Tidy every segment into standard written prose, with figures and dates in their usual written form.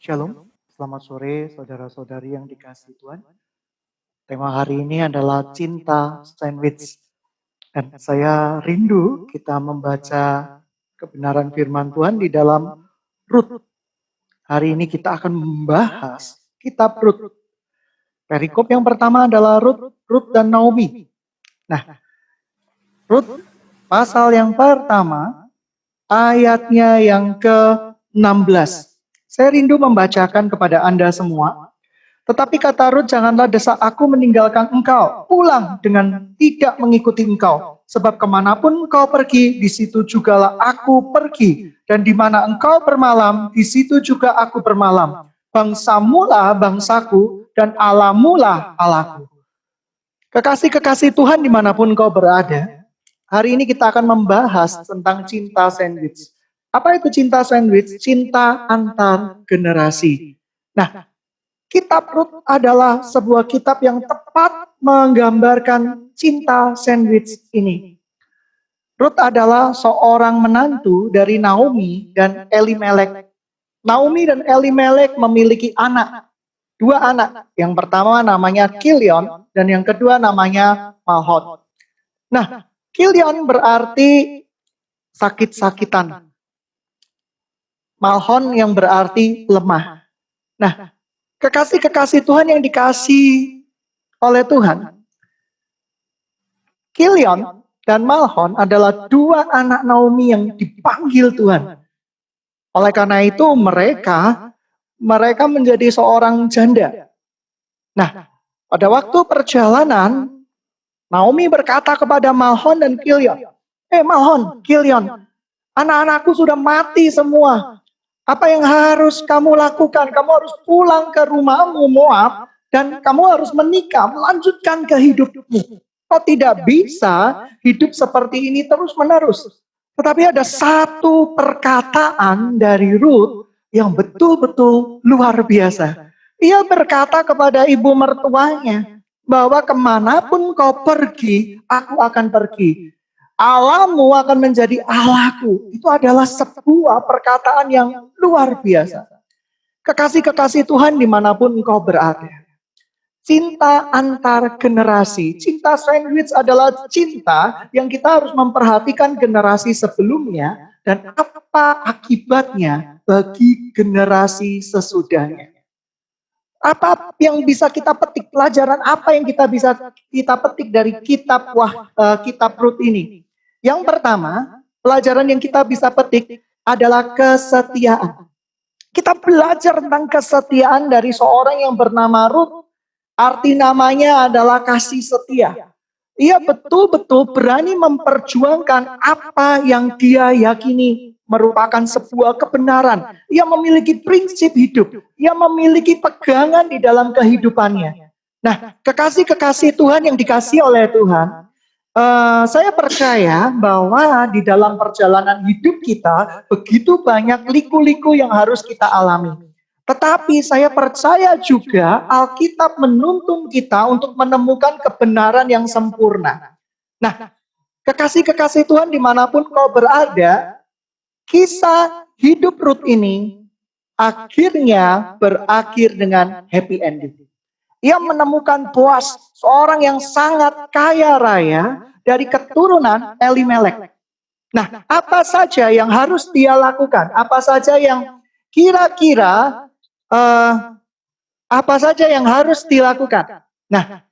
Shalom, selamat sore saudara-saudari yang dikasihi Tuhan. Tema hari ini adalah cinta sandwich. Dan saya rindu kita membaca kebenaran firman Tuhan di dalam Rut. Hari ini kita akan membahas kitab Rut. Perikop yang pertama adalah Rut dan Naomi. Nah, Rut pasal yang pertama, ayatnya yang ke-16. Saya rindu membacakan kepada Anda semua. Tetapi kata Rut, janganlah desak aku meninggalkan engkau. Pulang dengan tidak mengikuti engkau. Sebab kemanapun engkau pergi, di situ jugalah aku pergi. Dan di mana engkau bermalam, di situ juga aku bermalam. Bangsamulah bangsaku, dan Allahmulah Allahku. Kekasih-kekasih Tuhan dimanapun engkau berada, hari ini kita akan membahas tentang cinta sandwich. Apa itu cinta sandwich? Cinta antar generasi. Nah, kitab Rut adalah sebuah kitab yang tepat menggambarkan cinta sandwich ini. Rut adalah seorang menantu dari Naomi dan Elimelek. Naomi dan Elimelek memiliki dua anak. Yang pertama namanya Kilion dan yang kedua namanya Malhon. Nah, Kilion berarti sakit-sakitan. Malhon yang berarti lemah. Nah, kekasih-kekasih Tuhan yang dikasih oleh Tuhan, Kilion dan Malhon adalah dua anak Naomi yang dipanggil Tuhan. Oleh karena itu mereka menjadi seorang janda. Nah, pada waktu perjalanan, Naomi berkata kepada Malhon dan Kilion, Malhon, Kilion, anak-anakku sudah mati semua. Apa yang harus kamu lakukan? Kamu harus pulang ke rumahmu Moab dan kamu harus menikah, melanjutkan kehidupmu. Kau tidak bisa hidup seperti ini terus-menerus. Tetapi ada satu perkataan dari Rut yang betul-betul luar biasa. Ia berkata kepada ibu mertuanya bahwa kemanapun kau pergi, aku akan pergi. Allahmu akan menjadi Allahku. Itu adalah sebuah perkataan yang luar biasa. Kekasih-kekasih Tuhan dimanapun engkau berada. Cinta antar generasi. Cinta sandwich adalah cinta yang kita harus memperhatikan generasi sebelumnya dan apa akibatnya bagi generasi sesudahnya. Apa yang bisa kita petik, pelajaran apa yang bisa kita petik dari kitab Rut ini? Yang pertama, pelajaran yang kita bisa petik adalah kesetiaan. Kita belajar tentang kesetiaan dari seorang yang bernama Rut. Arti namanya adalah kasih setia. Ia betul-betul berani memperjuangkan apa yang dia yakini merupakan sebuah kebenaran. Ia memiliki prinsip hidup. Ia memiliki pegangan di dalam kehidupannya. Nah, kekasih-kekasih Tuhan yang dikasih oleh Tuhan, saya percaya bahwa di dalam perjalanan hidup kita begitu banyak liku-liku yang harus kita alami. Tetapi saya percaya juga Alkitab menuntun kita untuk menemukan kebenaran yang sempurna. Nah, kekasih-kekasih Tuhan dimanapun kau berada, kisah hidup Rut ini akhirnya berakhir dengan happy ending. Ia menemukan Boaz, seorang yang sangat kaya raya dari keturunan Elimelek. Nah, apa saja yang harus dia lakukan? Apa saja yang kira-kira apa saja yang harus dilakukan? Nah,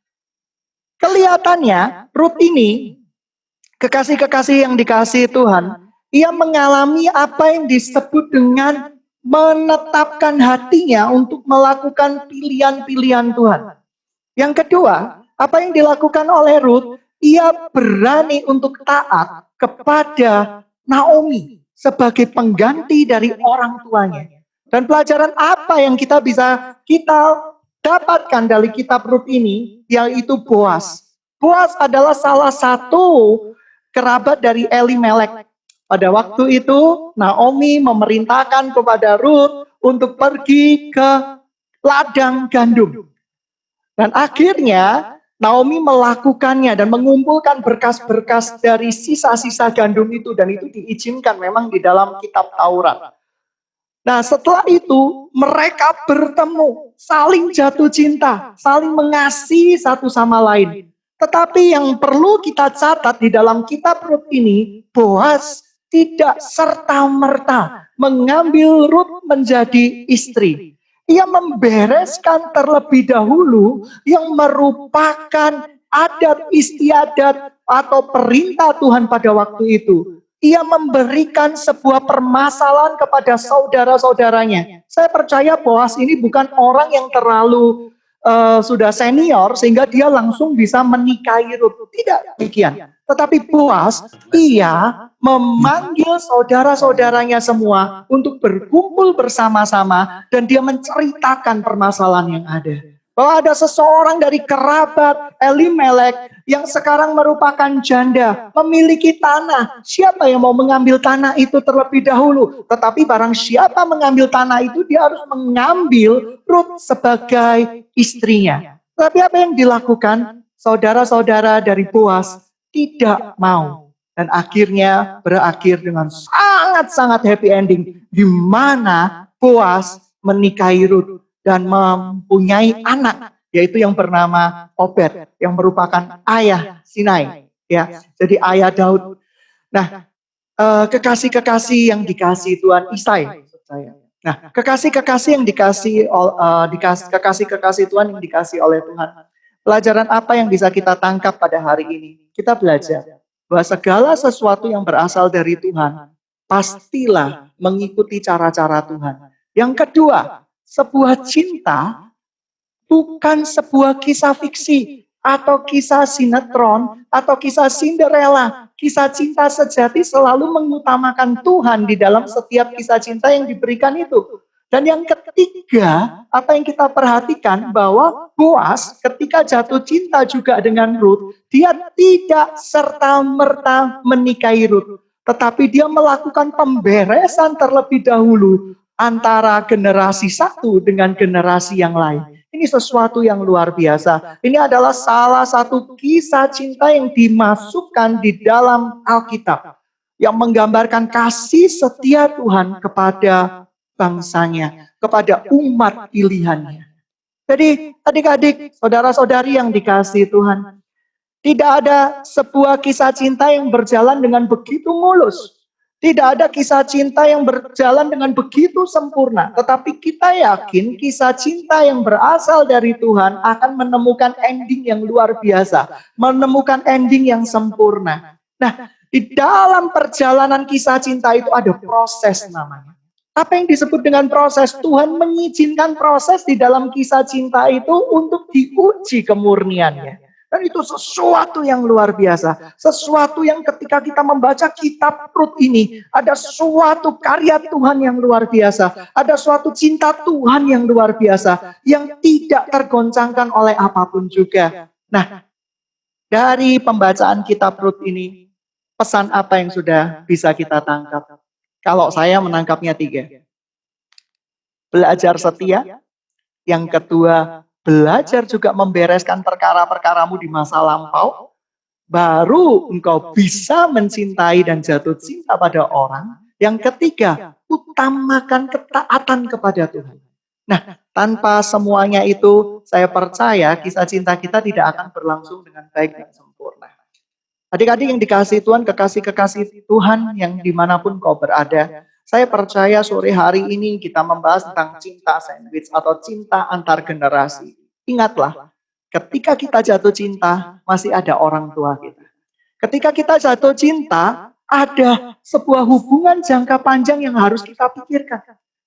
kelihatannya Rut ini, kekasih-kekasih yang dikasih Tuhan, ia mengalami apa yang disebut dengan menetapkan hatinya untuk melakukan pilihan-pilihan Tuhan. Yang kedua, apa yang dilakukan oleh Rut, ia berani untuk taat kepada Naomi sebagai pengganti dari orang tuanya. Dan pelajaran apa yang kita dapatkan dari kitab Rut ini, yaitu Boaz. Boaz adalah salah satu kerabat dari Elimelek. Pada waktu itu, Naomi memerintahkan kepada Rut untuk pergi ke ladang gandum. Dan akhirnya Naomi melakukannya dan mengumpulkan berkas-berkas dari sisa-sisa gandum itu. Dan itu diizinkan memang di dalam kitab Taurat. Nah, setelah itu mereka bertemu, saling jatuh cinta, saling mengasihi satu sama lain. Tetapi yang perlu kita catat di dalam kitab Rut ini, Boaz tidak serta-merta mengambil Rut menjadi istri. Ia membereskan terlebih dahulu yang merupakan adat istiadat atau perintah Tuhan pada waktu itu. Ia memberikan sebuah permasalahan kepada saudara-saudaranya. Saya percaya Boaz ini bukan orang yang terlalu sudah senior sehingga dia langsung bisa menikahi Rut. Tidak demikian. Tetapi Boaz, ia memanggil saudara-saudaranya semua untuk berkumpul bersama-sama dan dia menceritakan permasalahan yang ada. Bahwa ada seseorang dari kerabat Elimelek yang sekarang merupakan janda, memiliki tanah. Siapa yang mau mengambil tanah itu terlebih dahulu? Tetapi barang siapa mengambil tanah itu, dia harus mengambil Rut sebagai istrinya. Tapi apa yang dilakukan? Saudara-saudara dari Boaz tidak mau. Dan akhirnya berakhir dengan sangat-sangat happy ending. Di mana Boaz menikahi Rut dan mempunyai anak, yaitu yang bernama Obed, yang merupakan ayah Sinai, ya, jadi ayah Daud. Nah, kekasih-kekasih yang dikasih Tuhan Isai. Nah, kekasih-kekasih yang kekasih-kekasih Tuhan yang dikasih oleh Tuhan. Pelajaran apa yang bisa kita tangkap pada hari ini? Kita belajar bahwa segala sesuatu yang berasal dari Tuhan pastilah mengikuti cara-cara Tuhan. Yang kedua, sebuah cinta bukan sebuah kisah fiksi atau kisah sinetron atau kisah Cinderella. Kisah cinta sejati selalu mengutamakan Tuhan di dalam setiap kisah cinta yang diberikan itu. Dan yang ketiga, apa yang kita perhatikan bahwa Boaz ketika jatuh cinta juga dengan Ruth, dia tidak serta-merta menikahi Ruth. Tetapi dia melakukan pemberesan terlebih dahulu antara generasi satu dengan generasi yang lain. Ini sesuatu yang luar biasa. Ini adalah salah satu kisah cinta yang dimasukkan di dalam Alkitab. Yang menggambarkan kasih setia Tuhan kepada bangsanya, kepada umat pilihannya. Jadi adik-adik, saudara-saudari yang dikasihi Tuhan, tidak ada sebuah kisah cinta yang berjalan dengan begitu mulus. Tidak ada kisah cinta yang berjalan dengan begitu sempurna. Tetapi kita yakin kisah cinta yang berasal dari Tuhan akan menemukan ending yang luar biasa. Menemukan ending yang sempurna. Nah, di dalam perjalanan kisah cinta itu ada proses namanya. Apa yang disebut dengan proses? Tuhan mengizinkan proses di dalam kisah cinta itu untuk diuji kemurniannya. Dan itu sesuatu yang luar biasa. Sesuatu yang ketika kita membaca kitab Rut ini, ada suatu karya Tuhan yang luar biasa. Ada suatu cinta Tuhan yang luar biasa. Yang tidak tergoncangkan oleh apapun juga. Nah, dari pembacaan kitab Rut ini, pesan apa yang sudah bisa kita tangkap? Kalau saya menangkapnya 3. Belajar setia. Yang kedua, belajar juga membereskan perkara-perkaramu di masa lampau, baru engkau bisa mencintai dan jatuh cinta pada orang. Yang ketiga, utamakan ketaatan kepada Tuhan. Nah, tanpa semuanya itu, saya percaya kisah cinta kita tidak akan berlangsung dengan baik dan sempurna. Adik-adik yang dikasihi Tuhan, kekasih-kekasih Tuhan yang dimanapun kau berada, saya percaya sore hari ini kita membahas tentang cinta sandwich atau cinta antar generasi. Ingatlah, ketika kita jatuh cinta, masih ada orang tua kita. Ketika kita jatuh cinta, ada sebuah hubungan jangka panjang yang harus kita pikirkan.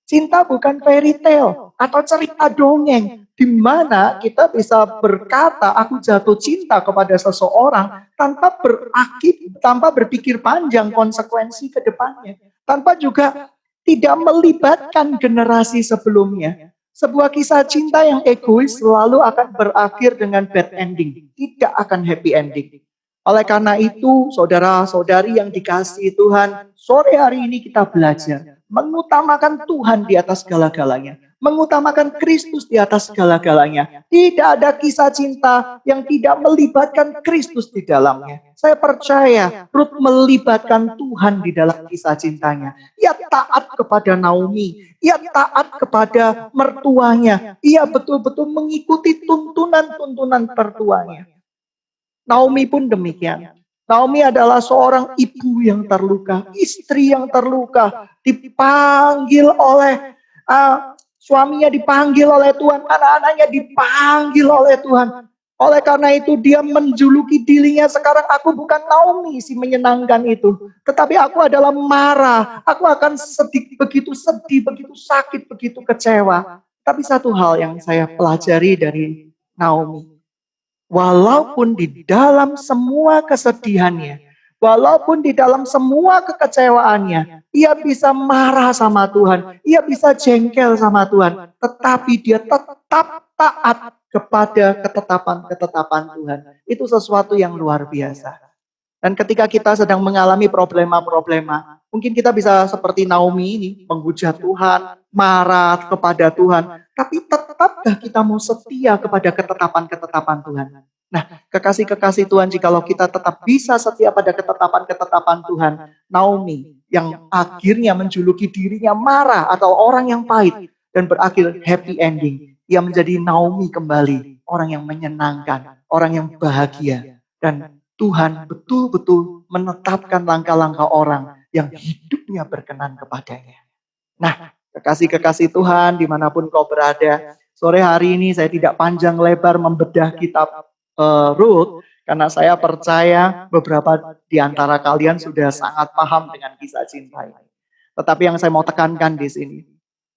Cinta bukan fairy tale atau cerita dongeng, di mana kita bisa berkata, aku jatuh cinta kepada seseorang tanpa berpikir panjang konsekuensi ke depannya. Tanpa juga tidak melibatkan generasi sebelumnya. Sebuah kisah cinta yang egois selalu akan berakhir dengan bad ending. Tidak akan happy ending. Oleh karena itu, saudara-saudari yang dikasihi Tuhan, sore hari ini kita belajar mengutamakan Tuhan di atas segala-galanya. Mengutamakan Kristus di atas segala-galanya. Tidak ada kisah cinta yang tidak melibatkan Kristus di dalamnya. Saya percaya Ruth melibatkan Tuhan di dalam kisah cintanya. Ia taat kepada Naomi, ia taat kepada mertuanya, ia betul-betul mengikuti tuntunan-tuntunan mertuanya. Naomi pun demikian. Naomi adalah seorang ibu yang terluka, istri yang terluka, dipanggil oleh suaminya, dipanggil oleh Tuhan, anak-anaknya dipanggil oleh Tuhan. Oleh karena itu dia menjuluki dirinya, sekarang aku bukan Naomi si menyenangkan itu. Tetapi aku adalah marah, aku akan begitu sedih, begitu sakit, begitu kecewa. Tapi satu hal yang saya pelajari dari Naomi, walaupun di dalam semua kesedihannya, walaupun di dalam semua kekecewaannya, ia bisa marah sama Tuhan, ia bisa jengkel sama Tuhan, tetapi dia tetap taat kepada ketetapan-ketetapan Tuhan. Itu sesuatu yang luar biasa. Dan ketika kita sedang mengalami problema-problema, mungkin kita bisa seperti Naomi ini, menghujat Tuhan, marah kepada Tuhan, tapi tetapkah kita mau setia kepada ketetapan-ketetapan Tuhan? Nah, kekasih-kekasih Tuhan, jikalau kita tetap bisa setia pada ketetapan-ketetapan Tuhan, Naomi yang akhirnya menjuluki dirinya marah atau orang yang pahit dan berakhir happy ending, ia menjadi Naomi kembali, orang yang menyenangkan, orang yang bahagia, dan Tuhan betul-betul menetapkan langkah-langkah orang yang hidupnya berkenan kepadanya. Nah, kekasih-kekasih Tuhan dimanapun kau berada, sore hari ini saya tidak panjang lebar membedah kitab Ruth, karena saya percaya beberapa di antara kalian sudah sangat paham dengan kisah cinta ini. Tetapi yang saya mau tekankan di sini,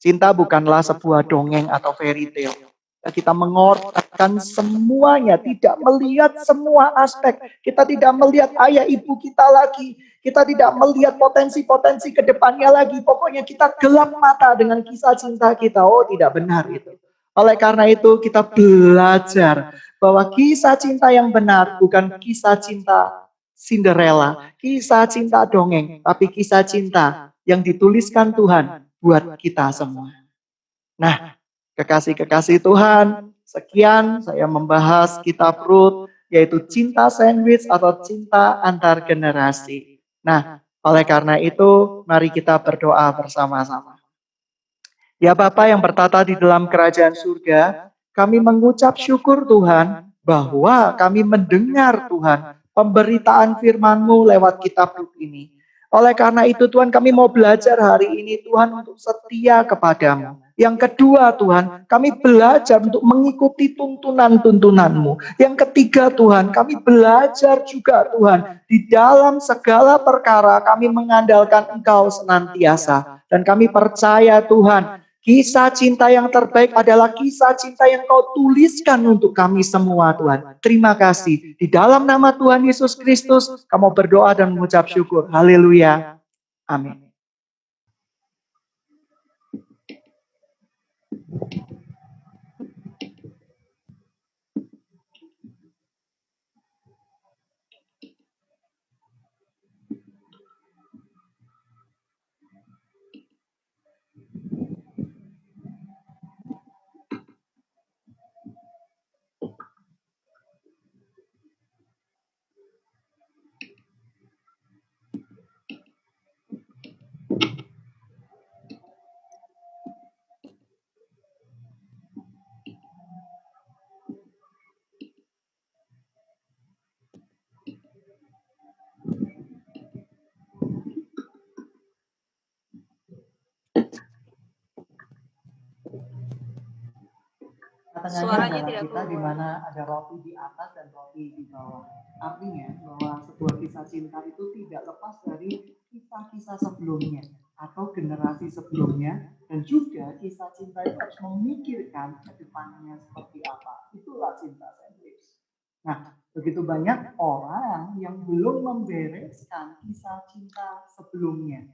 cinta bukanlah sebuah dongeng atau fairy tale. Kita mengorbankan semuanya, tidak melihat semua aspek. Kita tidak melihat ayah ibu kita lagi. Kita tidak melihat potensi-potensi ke depannya lagi. Pokoknya kita gelap mata dengan kisah cinta kita. Oh, tidak benar itu. Oleh karena itu kita belajar bahwa kisah cinta yang benar bukan kisah cinta Cinderella, kisah cinta dongeng, tapi kisah cinta yang dituliskan Tuhan buat kita semua. Nah, kekasih-kekasih Tuhan, sekian saya membahas kitab Ruth, yaitu cinta sandwich atau cinta antar generasi. Nah, oleh karena itu, mari kita berdoa bersama-sama. Ya Bapa yang bertata di dalam kerajaan surga, kami mengucap syukur Tuhan, bahwa kami mendengar Tuhan, pemberitaan firman-Mu lewat kitab Ruth ini. Oleh karena itu Tuhan, kami mau belajar hari ini Tuhan untuk setia kepadamu. Yang kedua Tuhan, kami belajar untuk mengikuti tuntunan-tuntunan-Mu. Yang ketiga Tuhan, kami belajar juga Tuhan, di dalam segala perkara kami mengandalkan Engkau senantiasa. Dan kami percaya Tuhan, kisah cinta yang terbaik adalah kisah cinta yang Kau tuliskan untuk kami semua Tuhan. Terima kasih. Di dalam nama Tuhan Yesus Kristus, kami berdoa dan mengucap syukur. Haleluya. Amin. Suaranya tidak kita di mana ada roti di atas dan roti di bawah. Artinya bahwa sebuah kisah cinta itu tidak lepas dari kisah-kisah sebelumnya atau generasi sebelumnya, dan juga kisah cinta itu harus memikirkan ke depannya seperti apa. Itulah cinta sandwich. Nah, begitu banyak orang yang belum membereskan kisah cinta sebelumnya.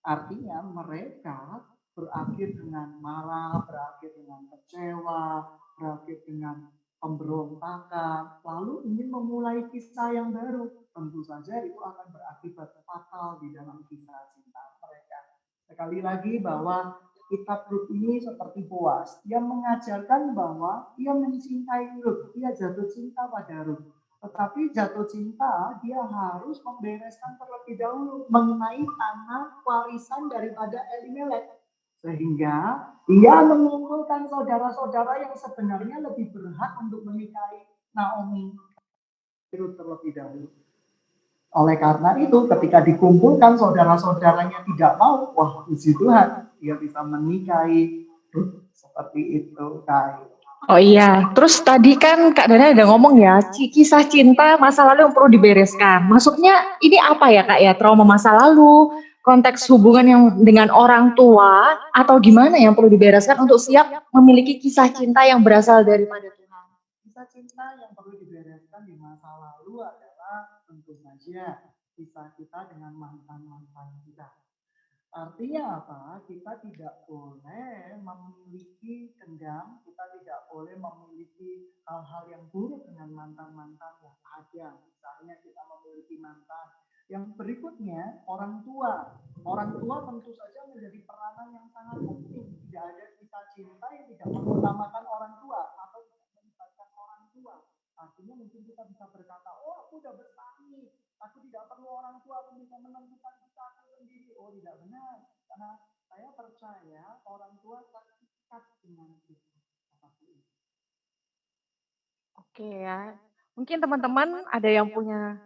Artinya mereka berakhir dengan marah, berakhir dengan kecewa, berakhir dengan pemberontakan, lalu ingin memulai kisah yang baru. Tentu saja itu akan berakibat fatal di dalam kisah cinta mereka. Sekali lagi bahwa kitab Ruth ini seperti Boas, dia mengajarkan bahwa ia mencintai Ruth, ia jatuh cinta pada Ruth. Tetapi jatuh cinta, dia harus membereskan terlebih dahulu mengenai tanah warisan daripada Elimelek. Sehingga dia mengumpulkan saudara-saudara yang sebenarnya lebih berhak untuk menikahi Naomi itu terlebih dahulu. Oleh karena itu, ketika dikumpulkan saudara-saudaranya tidak mau, wah puji Tuhan, dia bisa menikahi Ruth seperti itu, Kak. Oh iya, terus tadi kan Kak Dana ada ngomong ya, kisah cinta masa lalu yang perlu dibereskan. Maksudnya ini apa ya Kak ya, trauma masa lalu, konteks hubungan yang dengan orang tua, atau gimana yang perlu dibereskan untuk siap memiliki kisah cinta yang berasal daripada Tuhan? Kisah cinta yang perlu dibereskan di masa lalu adalah tentu saja kisah kita dengan mantan-mantan kita. Artinya apa? Kita tidak boleh memiliki dendam, kita tidak boleh memiliki hal-hal yang buruk dengan mantan-mantan yang ada. Misalnya kita memiliki mantan. Yang berikutnya, orang tua. Orang tua tentu saja menjadi peranan yang sangat penting. Tidak ada kisah cinta yang tidak mengutamakan orang tua atau tidak melibatkan orang tua. Artinya mungkin kita bisa berkata, oh aku udah bertani, aku tidak perlu orang tua, aku bisa menentukan kisahku sendiri. Oh tidak benar, karena saya percaya orang tua terikat dengan kita. Oke ya, mungkin teman-teman ada yang punya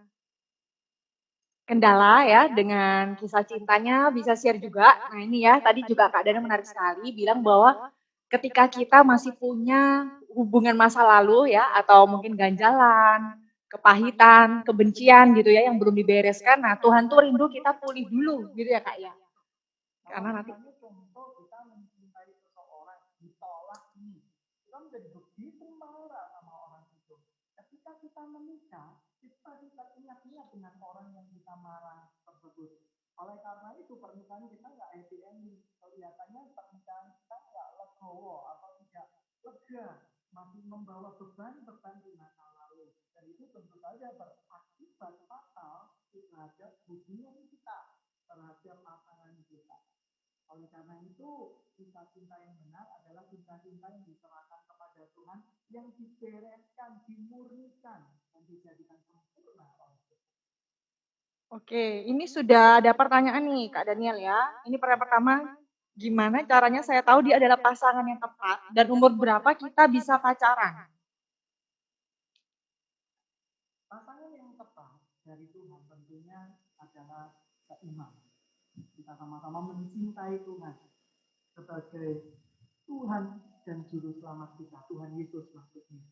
kendala ya dengan kisah cintanya, bisa share juga. Nah ini ya, tadi juga Kak Dana menarik sekali bilang bahwa ketika kita masih punya hubungan masa lalu ya, atau mungkin ganjalan, kepahitan, kebencian gitu ya, yang belum dibereskan, nah Tuhan tuh rindu kita pulih dulu gitu ya Kak ya. Karena nanti contoh kita mencintai seseorang ditolak ini, kita menjadi begitu marah sama orang itu. Ketika kita menikah, kita ingat-ingat dengan orang yang kita marah tersebut. Oleh karena itu pernikahan kita nggak happy ending. Kelihatannya pernikahan kita nggak legowo atau tidak lega, masih membawa beban-beban di masa lalu. Dan itu tentu saja berakibat fatal terhadap hubungan kita terhadap pasangan kita. Oleh karena itu, cinta cinta yang benar adalah cinta cinta yang diserahkan kepada Tuhan, yang dibereskan, dimurnikan, dan dijadikan sempurna. Oke, ini sudah ada pertanyaan nih Kak Daniel ya. Ini pertanyaan pertama, gimana caranya saya tahu dia adalah pasangan yang tepat dan umur berapa kita bisa pacaran? Pasangan yang tepat dari Tuhan tentunya adalah seiman. Kita sama-sama mencintai Tuhan sebagai Tuhan dan Juru Selamat kita, Tuhan Yesus maksudnya.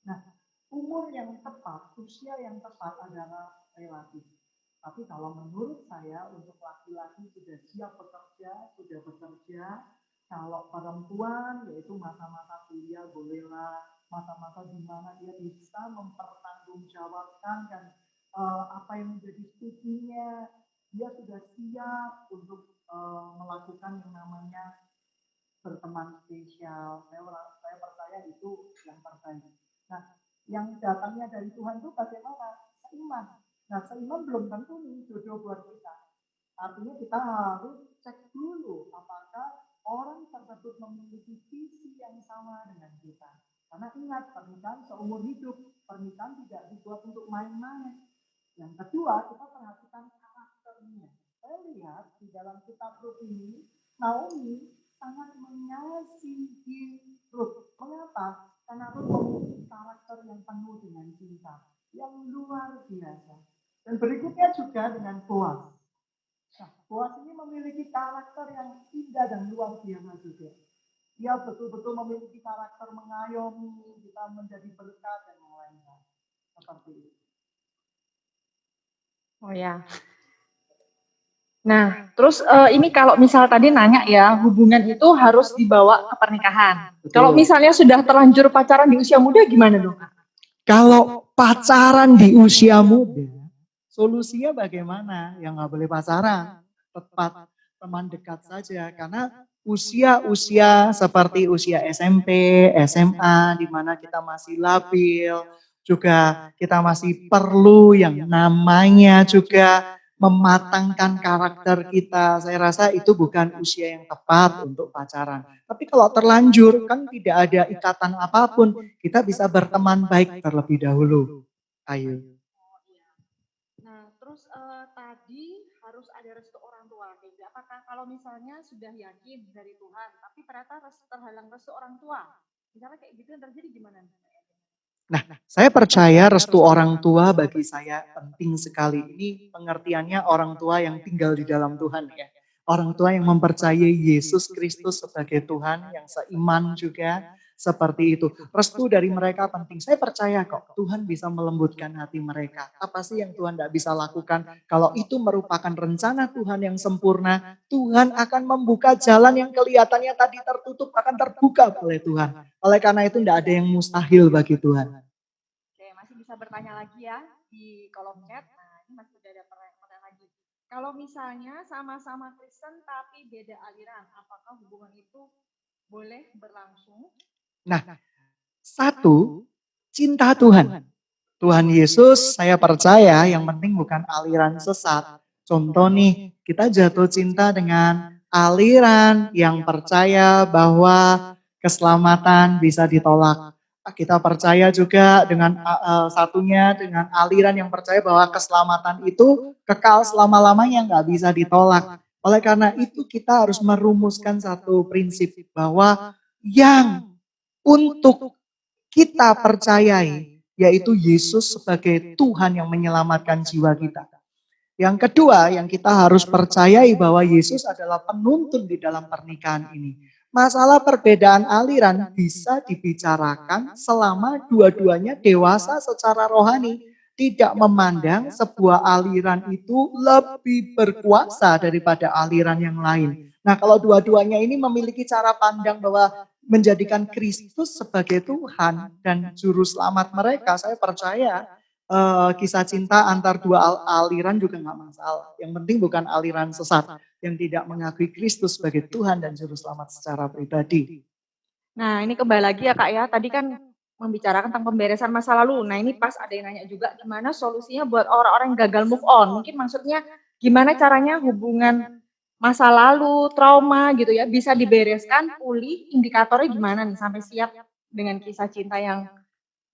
Nah, umur yang tepat, usia yang tepat adalah relatif. Tapi kalau menurut saya, untuk laki-laki sudah siap bekerja, sudah bekerja. Kalau perempuan, yaitu masa-masa kuliah, bolehlah masa-masa di mana dia bisa mempertanggungjawabkan dan apa yang menjadi studinya, dia sudah siap untuk melakukan yang namanya berteman spesial. Saya percaya itu yang terbaik. Nah, yang datangnya dari Tuhan itu bagaimana? Seiman. Nah, seiman belum tentu nih jodoh buat kita. Artinya kita harus cek dulu apakah orang tersebut memiliki visi yang sama dengan kita. Karena ingat, pernikahan seumur hidup. Pernikahan tidak dibuat untuk main-main. Yang kedua, kita perhatikan karakternya. Saya lihat di dalam kitab Rut ini, Naomi sangat mengasihi Ruth. Mengapa? Karena Ruth memiliki karakter yang penuh dengan cinta, yang luar biasa. Dan berikutnya juga dengan Boaz. Nah, Boaz ini memiliki karakter yang indah dan luar biasa juga. Dia betul-betul memiliki karakter mengayomi, kita menjadi berkat dan yang lainnya. Seperti itu. Oh ya. Nah, terus ini kalau misal tadi nanya ya, hubungan itu harus dibawa ke pernikahan. Kalau misalnya sudah terlanjur pacaran di usia muda gimana dong? Kalau pacaran di usia muda, solusinya bagaimana? Yang nggak boleh pacaran, tepat teman dekat saja. Karena usia-usia seperti usia SMP, SMA, di mana kita masih labil, juga kita masih perlu yang namanya juga mematangkan karakter kita. Saya rasa itu bukan usia yang tepat untuk pacaran. Tapi kalau terlanjur, kan tidak ada ikatan apapun, kita bisa berteman baik terlebih dahulu. Ayu. Oh iya. Nah, terus tadi harus ada restu orang tua. Kayak gitu. Apakah kalau misalnya sudah yakin dari Tuhan, tapi ternyata terhalang restu orang tua, misalnya kayak gitu yang terjadi gimana? Nah, saya percaya restu orang tua bagi saya penting sekali. Ini pengertiannya orang tua yang tinggal di dalam Tuhan ya. Orang tua yang mempercayai Yesus Kristus sebagai Tuhan, yang seiman juga seperti itu. Restu dari mereka penting. Saya percaya kok Tuhan bisa melembutkan hati mereka. Apa sih yang Tuhan tidak bisa lakukan? Kalau itu merupakan rencana Tuhan yang sempurna, Tuhan akan membuka jalan yang kelihatannya tadi tertutup akan terbuka oleh Tuhan. Oleh karena itu tidak ada yang mustahil bagi Tuhan. Oke, masih bisa bertanya lagi ya di kolom chat. Nah, ini masih ada pertanyaan lagi. Kalau misalnya sama-sama Kristen tapi beda aliran, apakah hubungan itu boleh berlangsung? Nah, satu, cinta Tuhan. Tuhan Yesus saya percaya yang penting bukan aliran sesat. Contoh nih, kita jatuh cinta dengan aliran yang percaya bahwa keselamatan bisa ditolak. Kita percaya juga dengan satunya dengan aliran yang percaya bahwa keselamatan itu kekal selama-lamanya nggak bisa ditolak. Oleh karena itu kita harus merumuskan satu prinsip bahwa yang untuk kita percayai, yaitu Yesus sebagai Tuhan yang menyelamatkan jiwa kita. Yang kedua, yang kita harus percayai bahwa Yesus adalah penuntun di dalam pernikahan ini. Masalah perbedaan aliran bisa dibicarakan selama dua-duanya dewasa secara rohani. Tidak memandang sebuah aliran itu lebih berkuasa daripada aliran yang lain. Nah, kalau dua-duanya ini memiliki cara pandang bahwa menjadikan Kristus sebagai Tuhan dan juru selamat mereka, saya percaya kisah cinta antar dua aliran juga nggak masalah. Yang penting bukan aliran sesat yang tidak mengakui Kristus sebagai Tuhan dan juru selamat secara pribadi. Nah, ini kembali lagi ya Kak ya, tadi kan membicarakan tentang pemberesan masa lalu. Nah, ini pas ada yang nanya juga gimana solusinya buat orang-orang yang gagal move on. Mungkin maksudnya gimana caranya hubungan masa lalu, trauma gitu ya, bisa dibereskan, pulih, indikatornya gimana nih sampai siap dengan kisah cinta yang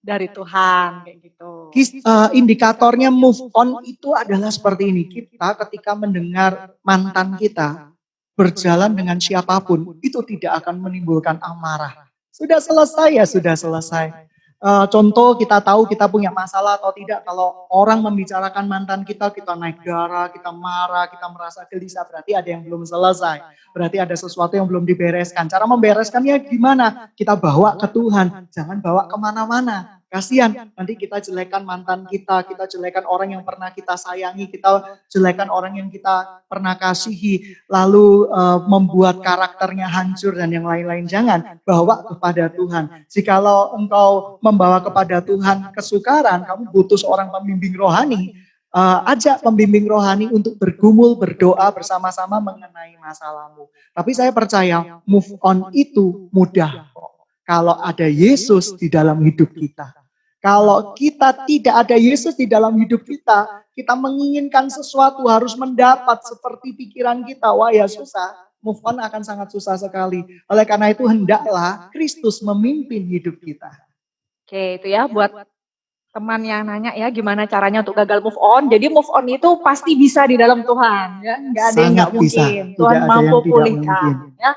dari Tuhan kayak gitu. Indikatornya move on itu adalah seperti ini. Kita ketika mendengar mantan kita berjalan dengan siapapun, itu tidak akan menimbulkan amarah. Sudah selesai ya, sudah selesai. Contoh kita tahu kita punya masalah atau tidak. Kalau orang membicarakan mantan kita naik darah, kita marah, kita merasa gelisah. Berarti ada yang belum selesai. Berarti ada sesuatu yang belum dibereskan. Cara membereskannya gimana? Kita bawa ke Tuhan. Jangan bawa kemana-mana. Kasihan, nanti kita jelekan mantan kita jelekan orang yang pernah kita sayangi, kita jelekan orang yang kita pernah kasihi, lalu membuat karakternya hancur dan yang lain-lain. Jangan, bawa kepada Tuhan. Jikalau engkau membawa kepada Tuhan kesukaran, kamu butuh seorang pembimbing rohani, ajak pembimbing rohani untuk bergumul, berdoa bersama-sama mengenai masalahmu. Tapi saya percaya move on itu mudah kok. Kalau ada Yesus di dalam hidup kita. Kalau kita tidak ada Yesus di dalam hidup kita, kita menginginkan sesuatu harus mendapat seperti pikiran kita. Wah ya susah, move on akan sangat susah sekali. Oleh karena itu hendaklah Kristus memimpin hidup kita. Oke, itu ya buat teman yang nanya ya gimana caranya untuk gagal move on. Jadi move on itu pasti bisa di dalam Tuhan, ya nggak ada yang nggak mungkin. Tuhan mampu pulihkan. Ya.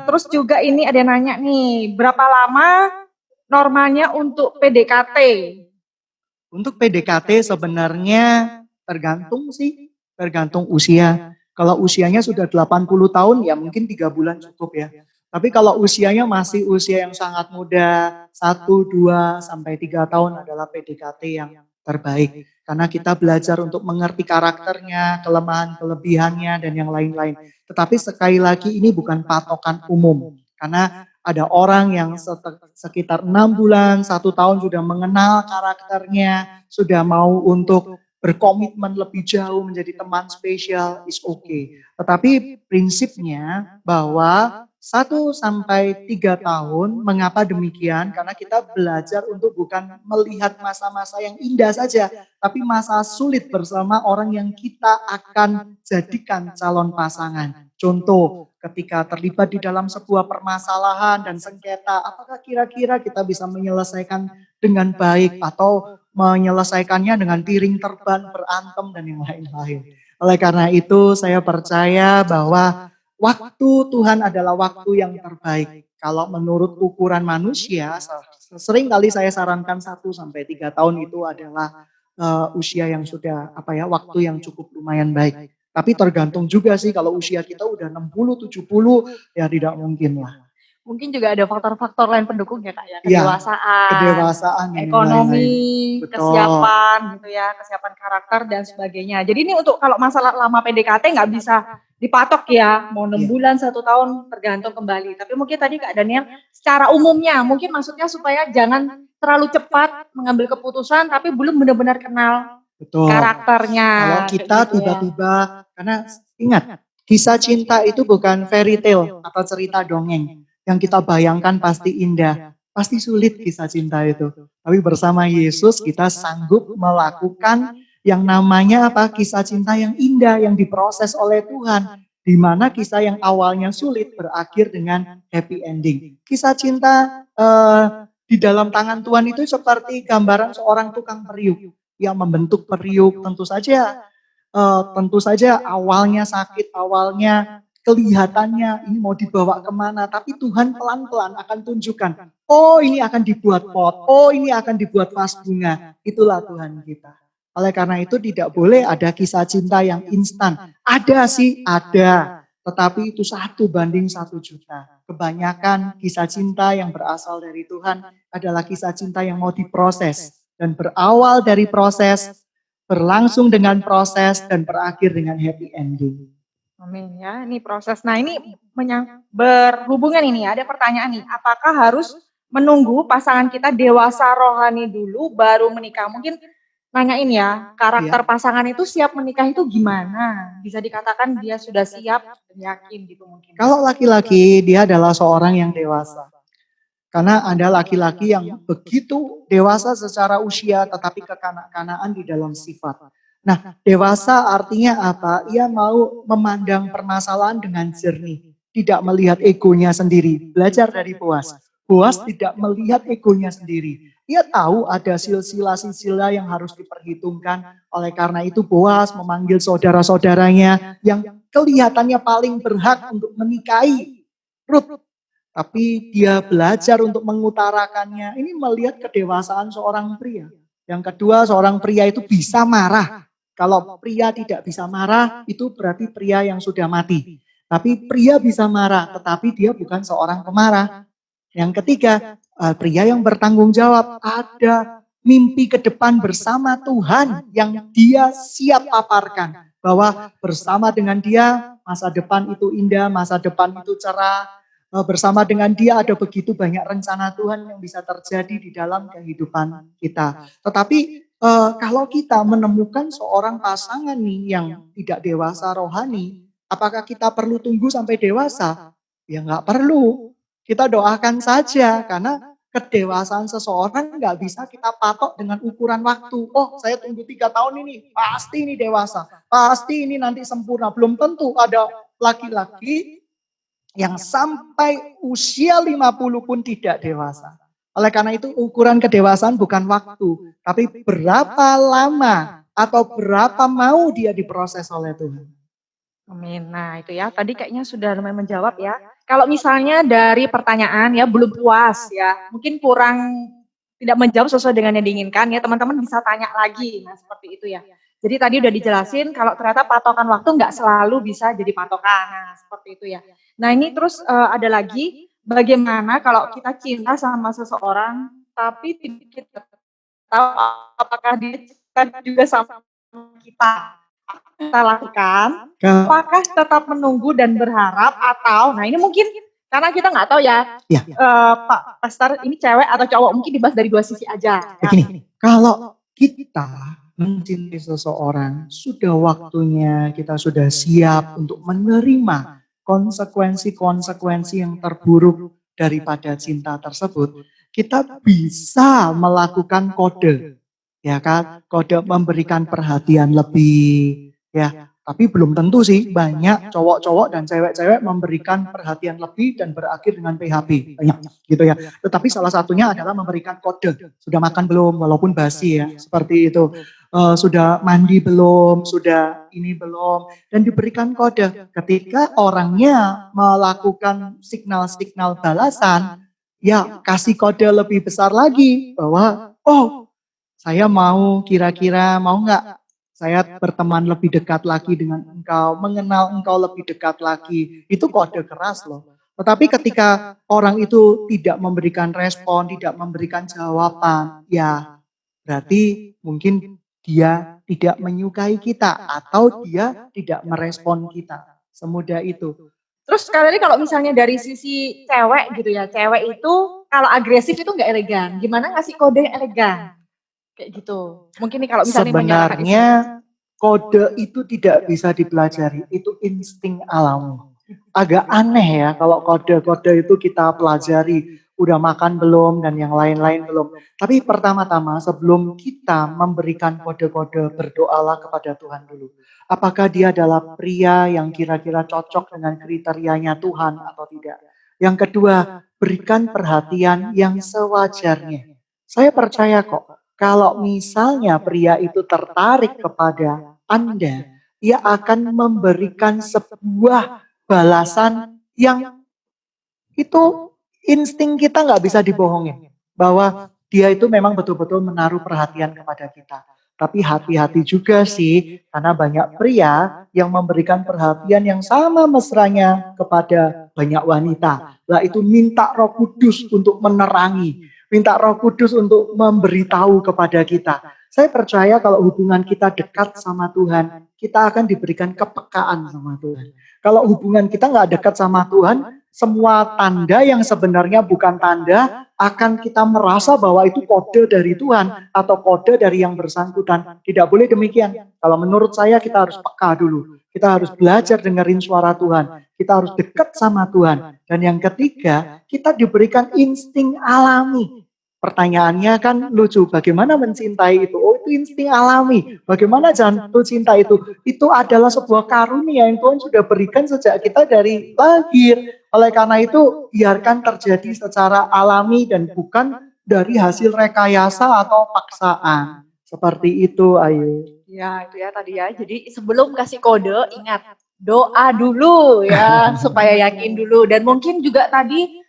Terus juga ini ada yang nanya nih, berapa lama normalnya untuk PDKT? Untuk PDKT sebenarnya tergantung usia. Kalau usianya sudah 80 tahun ya mungkin 3 bulan cukup ya. Tapi kalau usianya masih usia yang sangat muda, 1, 2, sampai 3 tahun adalah PDKT yang terbaik. Karena kita belajar untuk mengerti karakternya, kelemahan, kelebihannya, dan yang lain-lain. Tetapi sekali lagi ini bukan patokan umum. Karena ada orang yang sekitar 6 bulan, 1 tahun sudah mengenal karakternya, sudah mau untuk berkomitmen lebih jauh menjadi teman spesial, is okay. Tetapi prinsipnya bahwa 1 sampai 3 tahun, mengapa demikian? Karena kita belajar untuk bukan melihat masa-masa yang indah saja, tapi masa sulit bersama orang yang kita akan jadikan calon pasangan. Contoh, ketika terlibat di dalam sebuah permasalahan dan sengketa, apakah kira-kira kita bisa menyelesaikan dengan baik atau menyelesaikannya dengan piring terban, berantem, dan yang lain-lain. Oleh karena itu saya percaya bahwa waktu Tuhan adalah waktu yang terbaik. Kalau menurut ukuran manusia, sering kali saya sarankan 1 sampai 3 tahun itu adalah usia yang sudah waktu yang cukup lumayan baik. Tapi tergantung juga sih kalau usia kita udah 60, 70 ya tidak mungkin lah. Mungkin juga ada faktor-faktor lain pendukung ya Kak ya, Iya, kedewasaan, kedewasaan dan yang lain-lain. ekonomi, Betul. kesiapan gitu ya, kesiapan karakter dan sebagainya. Jadi ini untuk kalau masalah lama PDKT nggak bisa dipatok ya, mau 6 Iya. bulan, 1 tahun tergantung kembali. Tapi mungkin tadi Kak Daniel secara umumnya mungkin maksudnya supaya jangan terlalu cepat mengambil keputusan tapi belum benar-benar kenal Betul. karakternya. Kalau kita gitu ya. tiba-tiba, karena ingat, kisah cinta itu bukan fairy tale atau cerita dongeng. Yang kita bayangkan pasti indah, pasti sulit kisah cinta itu. Tapi bersama Yesus kita sanggup melakukan yang namanya kisah cinta yang indah, yang diproses oleh Tuhan. Di mana kisah yang awalnya sulit berakhir dengan happy ending. Kisah cinta di dalam tangan Tuhan itu seperti gambaran seorang tukang periuk yang membentuk periuk. Tentu saja awalnya sakit, awalnya kelihatannya ini mau dibawa kemana, tapi Tuhan pelan-pelan akan tunjukkan, oh ini akan dibuat pot, oh ini akan dibuat vas bunga, itulah Tuhan kita. Oleh karena itu tidak boleh ada kisah cinta yang instan. Ada sih, ada. Tetapi itu 1 banding 1 juta. Kebanyakan kisah cinta yang berasal dari Tuhan adalah kisah cinta yang mau diproses. Dan berawal dari proses, berlangsung dengan proses, dan berakhir dengan happy ending. Amin ya, ini proses. Nah ini berhubungan ini, ada pertanyaan nih, apakah harus menunggu pasangan kita dewasa rohani dulu baru menikah? Mungkin nanyain ya, karakter pasangan itu siap menikah itu gimana? Bisa dikatakan dia sudah siap dan yakin gitu mungkin. Kalau laki-laki dia adalah seorang yang dewasa. Karena ada laki-laki yang begitu dewasa secara usia tetapi kekanak-kanaan di dalam sifat. Nah, dewasa artinya apa? Ia mau memandang permasalahan dengan jernih, tidak melihat egonya sendiri. Belajar dari Boas. Boas tidak melihat egonya sendiri. Ia tahu ada silsilah-silsilah yang harus diperhitungkan. Oleh karena itu Boas memanggil saudara-saudaranya yang kelihatannya paling berhak untuk menikahi Rut. Tapi dia belajar untuk mengutarakannya. Ini melihat kedewasaan seorang pria. Yang kedua, seorang pria itu bisa marah. Kalau pria tidak bisa marah, itu berarti pria yang sudah mati. Tapi pria bisa marah, tetapi dia bukan seorang pemarah. Yang ketiga, pria yang bertanggung jawab. Ada mimpi ke depan bersama Tuhan yang dia siap paparkan. Bahwa bersama dengan dia, masa depan itu indah, masa depan itu cerah. Bersama dengan dia ada begitu banyak rencana Tuhan yang bisa terjadi di dalam kehidupan kita. Tetapi kalau kita menemukan seorang pasangan nih yang tidak dewasa rohani, apakah kita perlu tunggu sampai dewasa? Ya nggak perlu. Kita doakan saja karena kedewasaan seseorang nggak bisa kita patok dengan ukuran waktu. Oh saya tunggu 3 tahun ini, pasti ini dewasa. Pasti ini nanti sempurna. Belum tentu ada laki-laki yang sampai usia 50 pun tidak dewasa. Oleh karena itu ukuran kedewasaan bukan waktu, tapi berapa lama atau berapa mau dia diproses oleh Tuhan. Amin. Nah itu ya, tadi kayaknya sudah lumayan menjawab ya. Kalau misalnya dari pertanyaan ya belum puas ya, mungkin kurang tidak menjawab sesuai dengan yang diinginkan ya, teman-teman bisa tanya lagi. Nah seperti itu ya. Jadi tadi udah dijelasin kalau ternyata patokan waktu nggak selalu bisa jadi patokan. Nah seperti itu ya. Nah ini terus ada lagi, bagaimana kalau kita cinta sama seseorang tapi tidak kita tahu apakah dia cinta juga sama kita. Kita lakukan, apakah tetap menunggu dan berharap atau, nah ini mungkin karena kita nggak tahu ya, Pak Pastor ini cewek atau cowok, mungkin dibahas dari 2 sisi aja. Begini, kalau kita mencintai seseorang, sudah waktunya kita sudah siap untuk menerima konsekuensi-konsekuensi yang terburuk daripada cinta tersebut, kita bisa melakukan kode, ya kan? Kode memberikan perhatian lebih, ya, Tapi belum tentu sih, banyak cowok-cowok dan cewek-cewek memberikan perhatian lebih dan berakhir dengan PHP. Banyak gitu ya. Tetapi salah satunya adalah memberikan kode. Sudah makan belum? Walaupun basi ya, seperti itu. Sudah mandi belum? Sudah ini belum? Dan diberikan kode. Ketika orangnya melakukan signal-signal balasan, ya kasih kode lebih besar lagi bahwa, oh saya mau, kira-kira mau nggak saya berteman lebih dekat lagi dengan engkau, mengenal engkau lebih dekat lagi. Itu kode keras loh. Tetapi ketika orang itu tidak memberikan respon, tidak memberikan jawaban, ya berarti mungkin dia tidak menyukai kita atau dia tidak merespon kita. Semudah itu. Terus sekali lagi kalau misalnya dari sisi cewek gitu ya, cewek itu kalau agresif itu nggak elegan. Gimana ngasih kode yang elegan? Kayak gitu. Mungkin nih kalau misalnya menyalahkan Sebenarnya kode itu tidak bisa dipelajari, itu insting alami. Agak aneh ya kalau kode-kode itu kita pelajari, udah makan belum dan yang lain-lain belum. Tapi pertama-tama sebelum kita memberikan kode-kode, berdoalah kepada Tuhan dulu. Apakah dia adalah pria yang kira-kira cocok dengan kriterianya Tuhan atau tidak. Yang kedua, berikan perhatian yang sewajarnya. Saya percaya kok, kalau misalnya pria itu tertarik kepada Anda, dia akan memberikan sebuah balasan yang itu insting kita nggak bisa dibohongin. Bahwa dia itu memang betul-betul menaruh perhatian kepada kita. Tapi hati-hati juga sih, karena banyak pria yang memberikan perhatian yang sama mesranya kepada banyak wanita. Lah itu minta Roh Kudus untuk menerangi, minta Roh Kudus untuk memberitahu kepada kita. Saya percaya kalau hubungan kita dekat sama Tuhan, kita akan diberikan kepekaan sama Tuhan. Kalau hubungan kita nggak dekat sama Tuhan, semua tanda yang sebenarnya bukan tanda akan kita merasa bahwa itu kode dari Tuhan atau kode dari yang bersangkutan. Tidak boleh demikian. Kalau menurut saya kita harus peka dulu. Kita harus belajar dengerin suara Tuhan. Kita harus dekat sama Tuhan. Dan yang ketiga, kita diberikan insting alami. Pertanyaannya kan lucu, bagaimana mencintai itu? Oh, itu insting alami. Bagaimana jatuh cinta itu? Itu adalah sebuah karunia yang Tuhan sudah berikan sejak kita dari lahir. Oleh karena itu, biarkan terjadi secara alami dan bukan dari hasil rekayasa atau paksaan. Seperti itu, Ayu. ya itu ya tadi ya. Jadi sebelum kasih kode, ingat doa dulu ya supaya yakin dulu. Dan mungkin juga tadi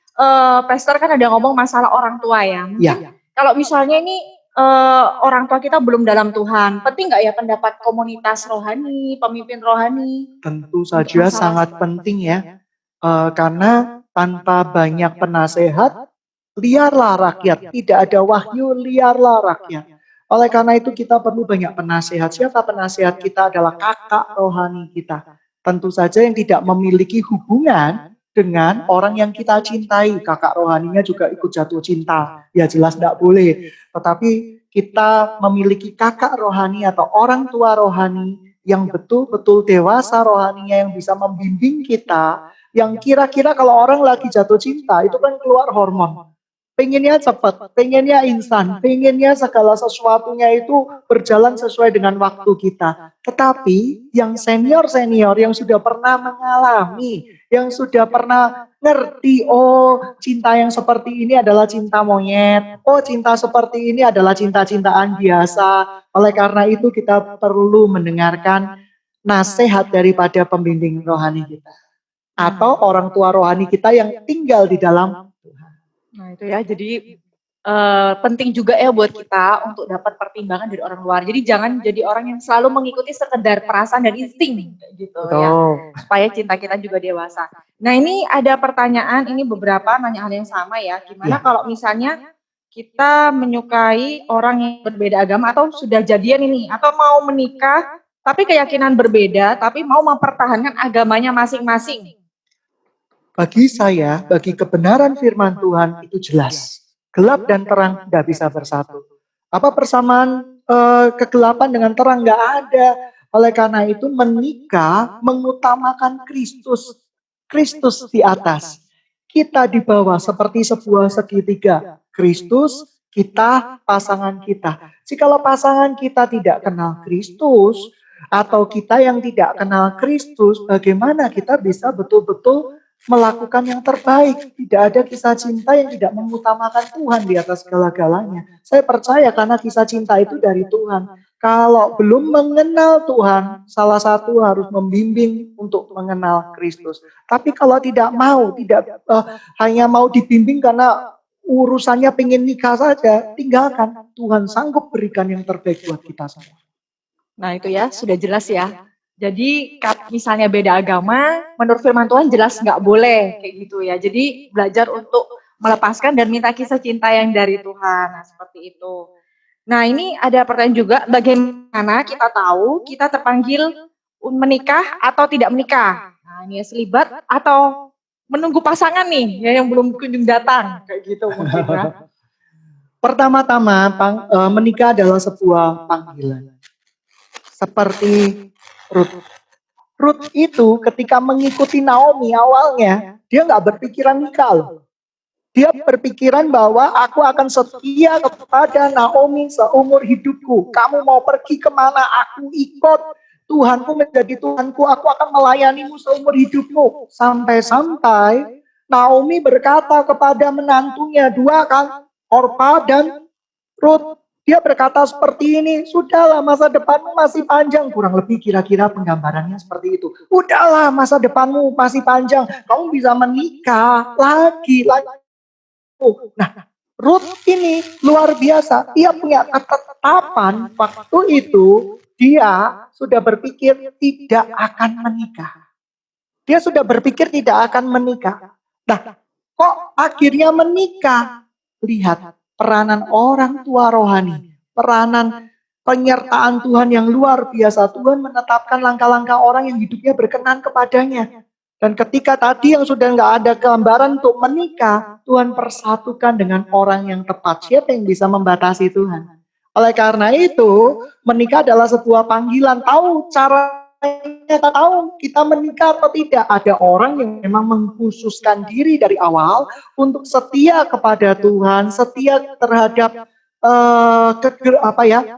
Pastor kan ada ngomong masalah orang tua ya. Mungkin kalau misalnya ini orang tua kita belum dalam Tuhan, penting nggak ya pendapat komunitas rohani, pemimpin rohani? Tentu saja sangat penting ya. Karena tanpa banyak penasehat, liarlah rakyat. Tidak ada wahyu, liarlah rakyat. Oleh karena itu kita perlu banyak penasehat. Siapa penasehat kita adalah kakak rohani kita. Tentu saja yang tidak memiliki hubungan dengan orang yang kita cintai. Kakak rohaninya juga ikut jatuh cinta. Ya jelas tidak boleh. Tetapi kita memiliki kakak rohani atau orang tua rohani yang betul-betul dewasa rohaninya yang bisa membimbing kita. Yang kira-kira kalau orang lagi jatuh cinta itu kan keluar hormon. Pengennya cepat, pengennya instan, pengennya segala sesuatunya itu berjalan sesuai dengan waktu kita. Tetapi yang senior-senior yang sudah pernah mengalami, yang sudah pernah ngerti, oh cinta yang seperti ini adalah cinta monyet, oh cinta seperti ini adalah cinta-cintaan biasa. Oleh karena itu kita perlu mendengarkan nasihat daripada pembimbing rohani kita. Atau orang tua rohani kita yang tinggal di dalam. Nah itu ya, jadi penting juga ya buat kita untuk dapat pertimbangan dari orang luar. Jadi jangan jadi orang yang selalu mengikuti sekedar perasaan dan insting gitu ya. Supaya cinta kita juga dewasa. Nah ini ada pertanyaan, ini beberapa nanya hal yang sama ya. Gimana kalau misalnya kita menyukai orang yang berbeda agama atau sudah jadian ini, atau mau menikah tapi keyakinan berbeda, tapi mau mempertahankan agamanya masing-masing. Bagi saya, bagi kebenaran firman Tuhan itu jelas. Gelap dan terang tidak bisa bersatu. Apa persamaan kegelapan dengan terang? Nggak ada. Oleh karena itu menikah mengutamakan Kristus. Kristus di atas. Kita di bawah seperti sebuah segitiga. Kristus, kita, pasangan kita. Jikalau pasangan kita tidak kenal Kristus, Atau kita yang tidak kenal Kristus, bagaimana kita bisa betul-betul melakukan yang terbaik. Tidak ada kisah cinta yang tidak mengutamakan Tuhan di atas segala-galanya. Saya percaya karena kisah cinta itu dari Tuhan. Kalau belum mengenal Tuhan, salah satu harus membimbing untuk mengenal Kristus. Tapi kalau tidak mau, tidak hanya mau dibimbing karena urusannya pengen nikah saja, tinggalkan. Tuhan sanggup berikan yang terbaik buat kita semua. Nah itu ya, sudah jelas ya. Jadi misalnya beda agama, menurut firman Tuhan jelas nggak boleh kayak gitu ya. Jadi belajar untuk melepaskan dan minta kisah cinta yang dari Tuhan. Nah seperti itu. Nah ini ada pertanyaan juga, bagaimana kita tahu kita terpanggil menikah atau tidak menikah? Nah ini ya, selibat atau menunggu pasangan nih ya, yang belum kunjung datang kayak gitu mungkin ya. Pertama-tama, menikah adalah sebuah panggilan. Seperti Ruth. Ruth itu ketika mengikuti Naomi awalnya, dia nggak berpikiran nikah loh. Dia berpikiran bahwa aku akan setia kepada Naomi seumur hidupku. Kamu mau pergi kemana, aku ikut. Tuhanku menjadi Tuhanku, aku akan melayanimu seumur hidupmu. Sampai-sampai Naomi berkata kepada menantunya, dua kan, Orpa dan Ruth. Dia berkata seperti ini, sudahlah masa depanmu masih panjang. Kurang lebih kira-kira penggambarannya seperti itu. Udahlah masa depanmu masih panjang. Kamu bisa menikah lagi. Nah, Ruth ini luar biasa. Dia punya ketetapan waktu itu. Dia sudah berpikir tidak akan menikah. Dia sudah berpikir tidak akan menikah. Nah, kok akhirnya menikah? Lihat peranan orang tua rohani, peranan penyertaan Tuhan yang luar biasa. Tuhan menetapkan langkah-langkah orang yang hidupnya berkenan kepadanya. Dan ketika tadi yang sudah nggak ada gambaran untuk menikah, Tuhan persatukan dengan orang yang tepat. Siapa yang bisa membatasi Tuhan? Oleh karena itu, menikah adalah sebuah panggilan. Tahu caranya, tahu kita menikah atau tidak. Ada orang yang memang mengkhususkan diri dari awal untuk setia kepada Tuhan, setia terhadap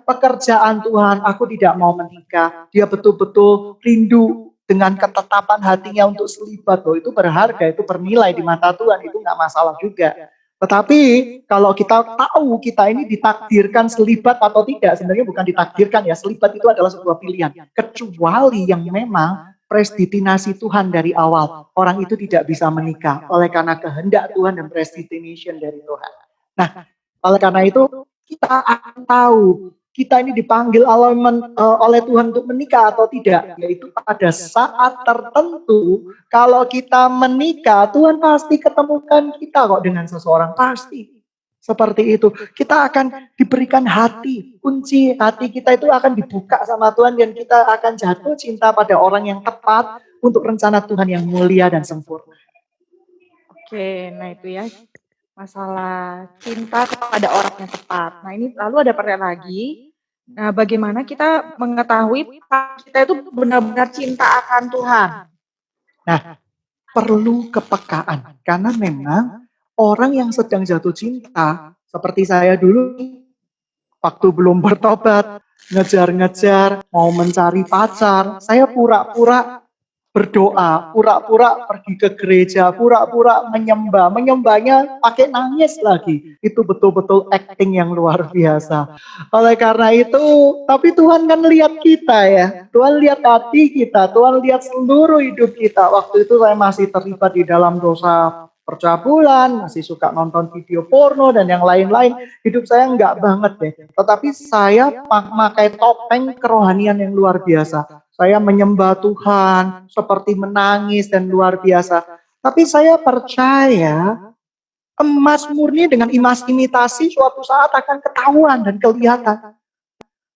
pekerjaan Tuhan. Aku tidak mau menikah. Dia betul-betul rindu dengan ketetapan hatinya untuk selibat. Loh, itu berharga, itu bernilai di mata Tuhan, itu nggak masalah juga. Tetapi kalau kita tahu kita ini ditakdirkan selibat atau tidak, sebenarnya bukan ditakdirkan ya, selibat itu adalah sebuah pilihan. Kecuali yang memang predestinasi Tuhan dari awal, orang itu tidak bisa menikah oleh karena kehendak Tuhan dan predestination dari Tuhan. Nah, oleh karena itu kita akan tahu kita ini dipanggil oleh Tuhan untuk menikah atau tidak, yaitu pada saat tertentu. Kalau kita menikah, Tuhan pasti ketemukan kita kok dengan seseorang, pasti. Seperti itu, kita akan diberikan hati, kunci hati kita itu akan dibuka sama Tuhan dan kita akan jatuh cinta pada orang yang tepat untuk rencana Tuhan yang mulia dan sempurna. Oke, nah itu ya, masalah cinta kepada orang yang tepat. Nah ini lalu ada pertanyaan lagi. Nah bagaimana kita mengetahui kita itu benar-benar cinta akan Tuhan? Nah, perlu kepekaan. Karena memang orang yang sedang jatuh cinta, seperti saya dulu, waktu belum bertobat, ngejar-ngejar, mau mencari pacar, saya pura-pura berdoa, pura-pura pergi ke gereja, pura-pura menyembah, menyembahnya pakai nangis lagi. Itu betul-betul acting yang luar biasa. Oleh karena itu, tapi Tuhan kan lihat kita ya, Tuhan lihat hati kita, Tuhan lihat seluruh hidup kita. Waktu itu saya masih terlibat di dalam dosa percabulan, masih suka nonton video porno dan yang lain-lain. Hidup saya enggak banget deh. Tetapi saya pakai topeng kerohanian yang luar biasa. Saya menyembah Tuhan, seperti menangis dan luar biasa. Tapi saya percaya emas murni dengan emas imitasi suatu saat akan ketahuan dan kelihatan.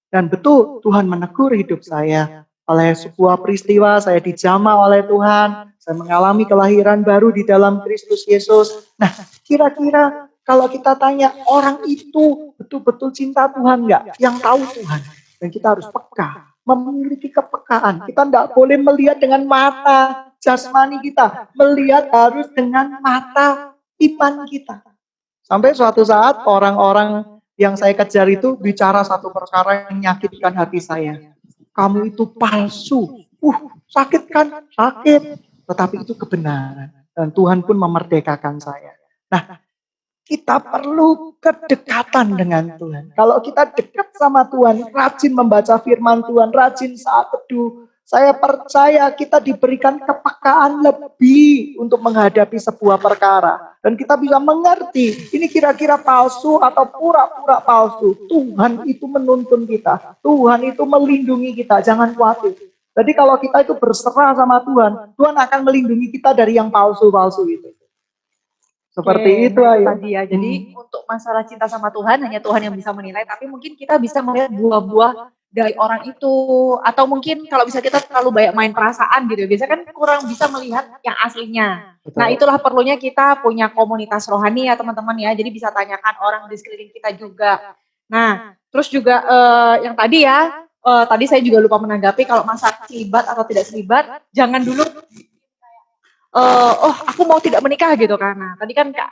Dan betul Tuhan menegur hidup saya. Oleh sebuah peristiwa saya dijamah oleh Tuhan. Saya mengalami kelahiran baru di dalam Kristus Yesus. Nah, kira-kira kalau kita tanya orang itu betul-betul cinta Tuhan enggak? Yang tahu Tuhan. Dan kita harus peka, memiliki kepekaan. Kita tidak boleh melihat dengan mata jasmani kita. Melihat harus dengan mata iman kita. Sampai suatu saat orang-orang yang saya kejar itu bicara satu perkara yang menyakitkan hati saya. kamu itu palsu. Sakit kan? Sakit. Tetapi itu kebenaran. Dan Tuhan pun memerdekakan saya. Nah, kita perlu kedekatan dengan Tuhan. Kalau kita dekat sama Tuhan, rajin membaca firman Tuhan, rajin saat teduh, saya percaya kita diberikan kepekaan lebih untuk menghadapi sebuah perkara. Dan kita bisa mengerti, ini kira-kira palsu atau pura-pura palsu. Tuhan itu menuntun kita. Tuhan itu melindungi kita, jangan khawatir. Jadi kalau kita itu berserah sama Tuhan, Tuhan akan melindungi kita dari yang palsu-palsu itu. Seperti itu, nah, ayo. tadi ya. Jadi untuk masalah cinta sama Tuhan hanya Tuhan yang bisa menilai, tapi mungkin kita bisa melihat buah-buah dari orang itu, atau mungkin kalau bisa kita terlalu banyak main perasaan gitu. Biasanya kan kurang bisa melihat yang aslinya. Betul. Nah, itulah perlunya kita punya komunitas rohani ya teman-teman ya. Jadi bisa tanyakan orang di sekeliling kita juga. Nah, terus juga yang tadi ya, tadi saya juga lupa menanggapi kalau masalah selibat atau tidak selibat, jangan dulu aku mau tidak menikah gitu kan. Nah, tadi kan Kak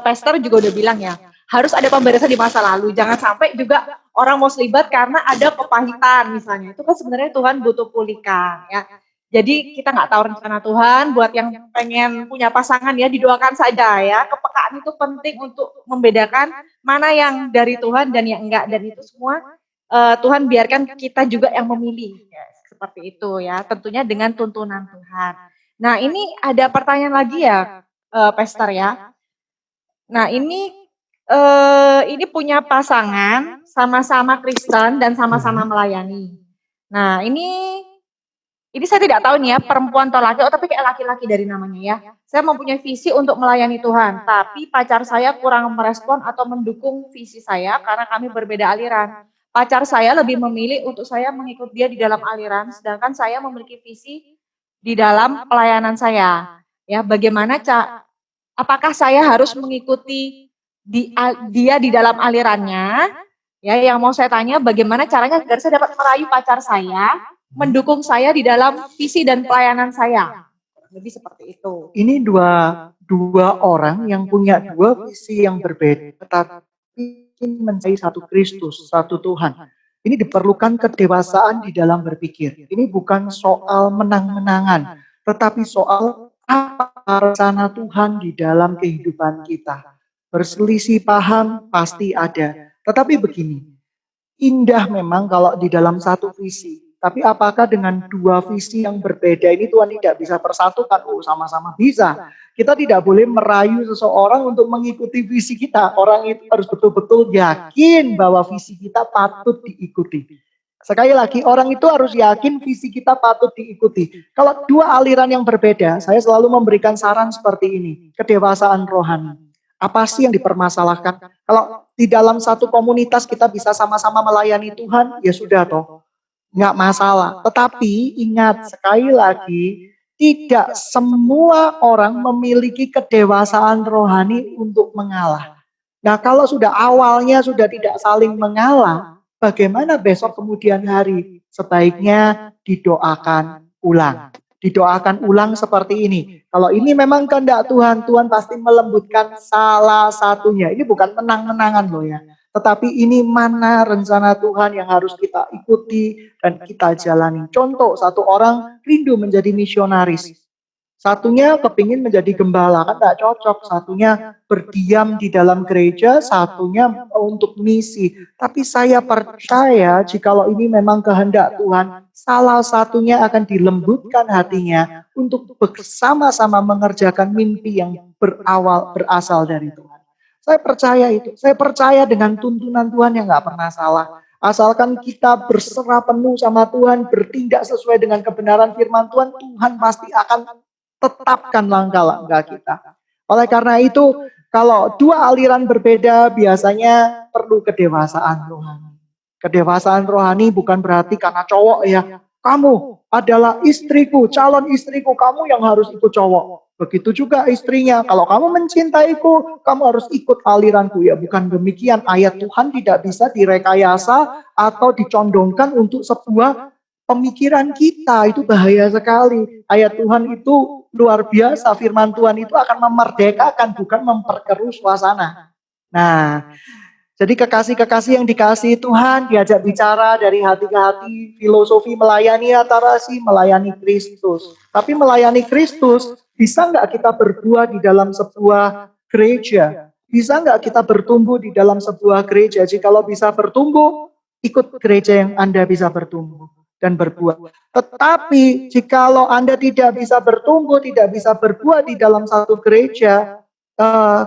Pastor juga udah bilang ya, harus ada pemberesan di masa lalu. Jangan sampai juga orang mau selibat karena ada kepahitan misalnya. Itu kan sebenarnya Tuhan butuh pulihkan ya. Jadi kita nggak tahu rencana Tuhan. Buat yang pengen punya pasangan ya, didoakan saja ya. Kepekaan itu penting untuk membedakan mana yang dari Tuhan dan yang enggak. Dan itu semua Tuhan biarkan kita juga yang memilih. Ya, seperti itu ya. Tentunya dengan tuntunan Tuhan. Nah, ini ada pertanyaan lagi ya, Pastor ya. Nah, ini punya pasangan, sama-sama Kristen dan sama-sama melayani. Nah, ini saya tidak tahu nih ya, perempuan atau laki, tapi kayak laki-laki dari namanya ya. Saya mempunyai visi untuk melayani Tuhan, tapi pacar saya kurang merespon atau mendukung visi saya karena kami berbeda aliran. Pacar saya lebih memilih untuk saya mengikut dia di dalam aliran, sedangkan saya memiliki visi di dalam pelayanan saya. Ya, bagaimana apakah saya harus mengikuti dia di dalam alirannya? Ya, yang mau saya tanya bagaimana caranya agar saya dapat merayu pacar saya, mendukung saya di dalam visi dan pelayanan saya. Lebih seperti itu. Ini dua orang yang punya dua visi yang berbeda, tetapi menjadi satu Kristus, satu Tuhan. Ini diperlukan kedewasaan di dalam berpikir. Ini bukan soal menang-menangan, tetapi soal apa rencana Tuhan di dalam kehidupan kita. Berselisih paham pasti ada. Tetapi begini, indah memang kalau di dalam satu visi. Tapi apakah dengan dua visi yang berbeda ini Tuhan tidak bisa persatukan? Sama-sama bisa. Kita tidak boleh merayu seseorang untuk mengikuti visi kita. Orang itu harus betul-betul yakin bahwa visi kita patut diikuti. Sekali lagi, orang itu harus yakin visi kita patut diikuti. Kalau dua aliran yang berbeda, saya selalu memberikan saran seperti ini. Kedewasaan rohani. Apa sih yang dipermasalahkan? Kalau di dalam satu komunitas kita bisa sama-sama melayani Tuhan, ya sudah toh. Nggak masalah. Tetapi ingat sekali lagi, tidak semua orang memiliki kedewasaan rohani untuk mengalah. Nah, kalau sudah awalnya sudah tidak saling mengalah, bagaimana besok kemudian hari? Sebaiknya didoakan ulang. Didoakan ulang seperti ini. Kalau ini memang kehendak Tuhan, Tuhan pasti melembutkan salah satunya. Ini bukan menang-menangan loh ya. Tetapi ini mana rencana Tuhan yang harus kita ikuti dan kita jalani. Contoh, satu orang rindu menjadi misionaris. Satunya kepingin menjadi gembala, kan tidak cocok. Satunya berdiam di dalam gereja, satunya untuk misi. Tapi saya percaya jikalau ini memang kehendak Tuhan, salah satunya akan dilembutkan hatinya untuk bersama-sama mengerjakan mimpi yang berasal dari Tuhan. Saya percaya itu. Saya percaya dengan tuntunan Tuhan yang nggak pernah salah. Asalkan kita berserah penuh sama Tuhan, bertindak sesuai dengan kebenaran firman Tuhan, Tuhan pasti akan tetapkan langkah-langkah kita. Oleh karena itu, kalau dua aliran berbeda, biasanya perlu kedewasaan rohani. Kedewasaan rohani bukan berarti karena cowok ya, kamu adalah istriku, calon istriku, kamu yang harus ikut cowok. Begitu juga istrinya, kalau kamu mencintaiku, kamu harus ikut aliranku. Ya bukan demikian, ayat Tuhan tidak bisa direkayasa atau dicondongkan untuk sebuah pemikiran kita. Itu bahaya sekali. Ayat Tuhan itu luar biasa, firman Tuhan itu akan memerdekakan, bukan memperkeruh suasana. Nah, Jadi kekasih-kekasih yang dikasihi Tuhan diajak bicara dari hati ke hati, filosofi melayani atarasi, melayani Kristus. Tapi melayani Kristus, bisa nggak kita berbuah di dalam sebuah gereja? Bisa nggak kita bertumbuh di dalam sebuah gereja? Jikalau bisa bertumbuh, ikut gereja yang Anda bisa bertumbuh dan berbuah. Tetapi jikalau Anda tidak bisa bertumbuh, tidak bisa berbuah di dalam satu gereja,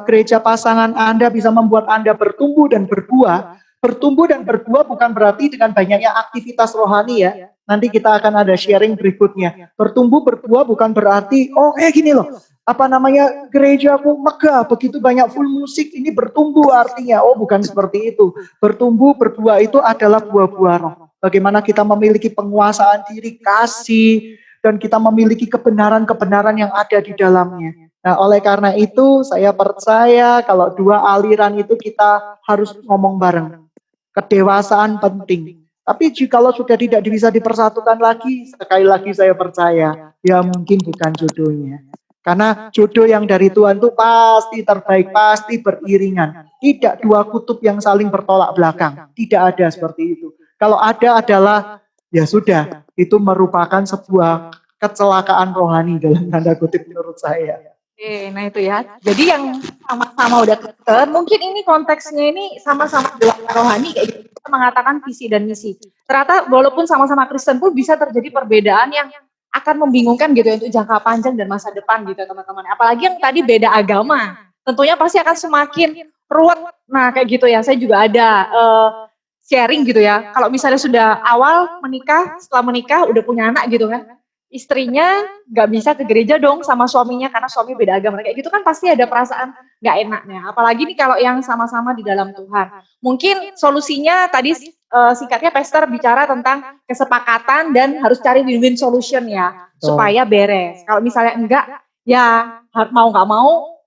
gereja pasangan Anda bisa membuat Anda bertumbuh dan berbuah. Bertumbuh dan berbuah bukan berarti dengan banyaknya aktivitas rohani ya. Nanti kita akan ada sharing berikutnya. Bertumbuh berbuah bukan berarti, oh gini loh. Apa namanya, gerejaku megah, begitu banyak full musik, ini bertumbuh artinya. Oh bukan seperti itu. Bertumbuh berbuah itu adalah buah-buah roh. Bagaimana kita memiliki penguasaan diri, kasih, dan kita memiliki kebenaran-kebenaran yang ada di dalamnya. Nah, oleh karena itu saya percaya kalau dua aliran itu kita harus ngomong bareng. Kedewasaan penting. Tapi jikalau sudah tidak bisa dipersatukan lagi, sekali lagi saya percaya, ya mungkin bukan jodohnya. Karena jodoh yang dari Tuhan itu pasti terbaik, pasti beriringan. Tidak dua kutub yang saling bertolak belakang. Tidak ada seperti itu. Kalau ada adalah, ya sudah, itu merupakan sebuah kecelakaan rohani dalam tanda kutip menurut saya. Oke, nah itu ya. Jadi yang sama-sama udah Kristen, mungkin ini konteksnya ini sama-sama dalam rohani kayak gitu. Kita mengatakan visi dan misi. Ternyata walaupun sama-sama Kristen pun bisa terjadi perbedaan yang akan membingungkan gitu ya untuk jangka panjang dan masa depan gitu ya teman-teman. Apalagi yang tadi beda agama. Tentunya pasti akan semakin ruwet. Nah kayak gitu ya, saya juga ada sharing gitu ya. Kalau misalnya sudah awal menikah, setelah menikah udah punya anak gitu kan. Istrinya nggak bisa ke gereja dong sama suaminya karena suami beda agama. Kayak gitu kan pasti ada perasaan nggak enaknya. Apalagi nih kalau yang sama-sama di dalam Tuhan. Mungkin solusinya tadi singkatnya Pastor bicara tentang kesepakatan dan harus cari win-win solution ya. Supaya beres. Kalau misalnya enggak, ya mau nggak mau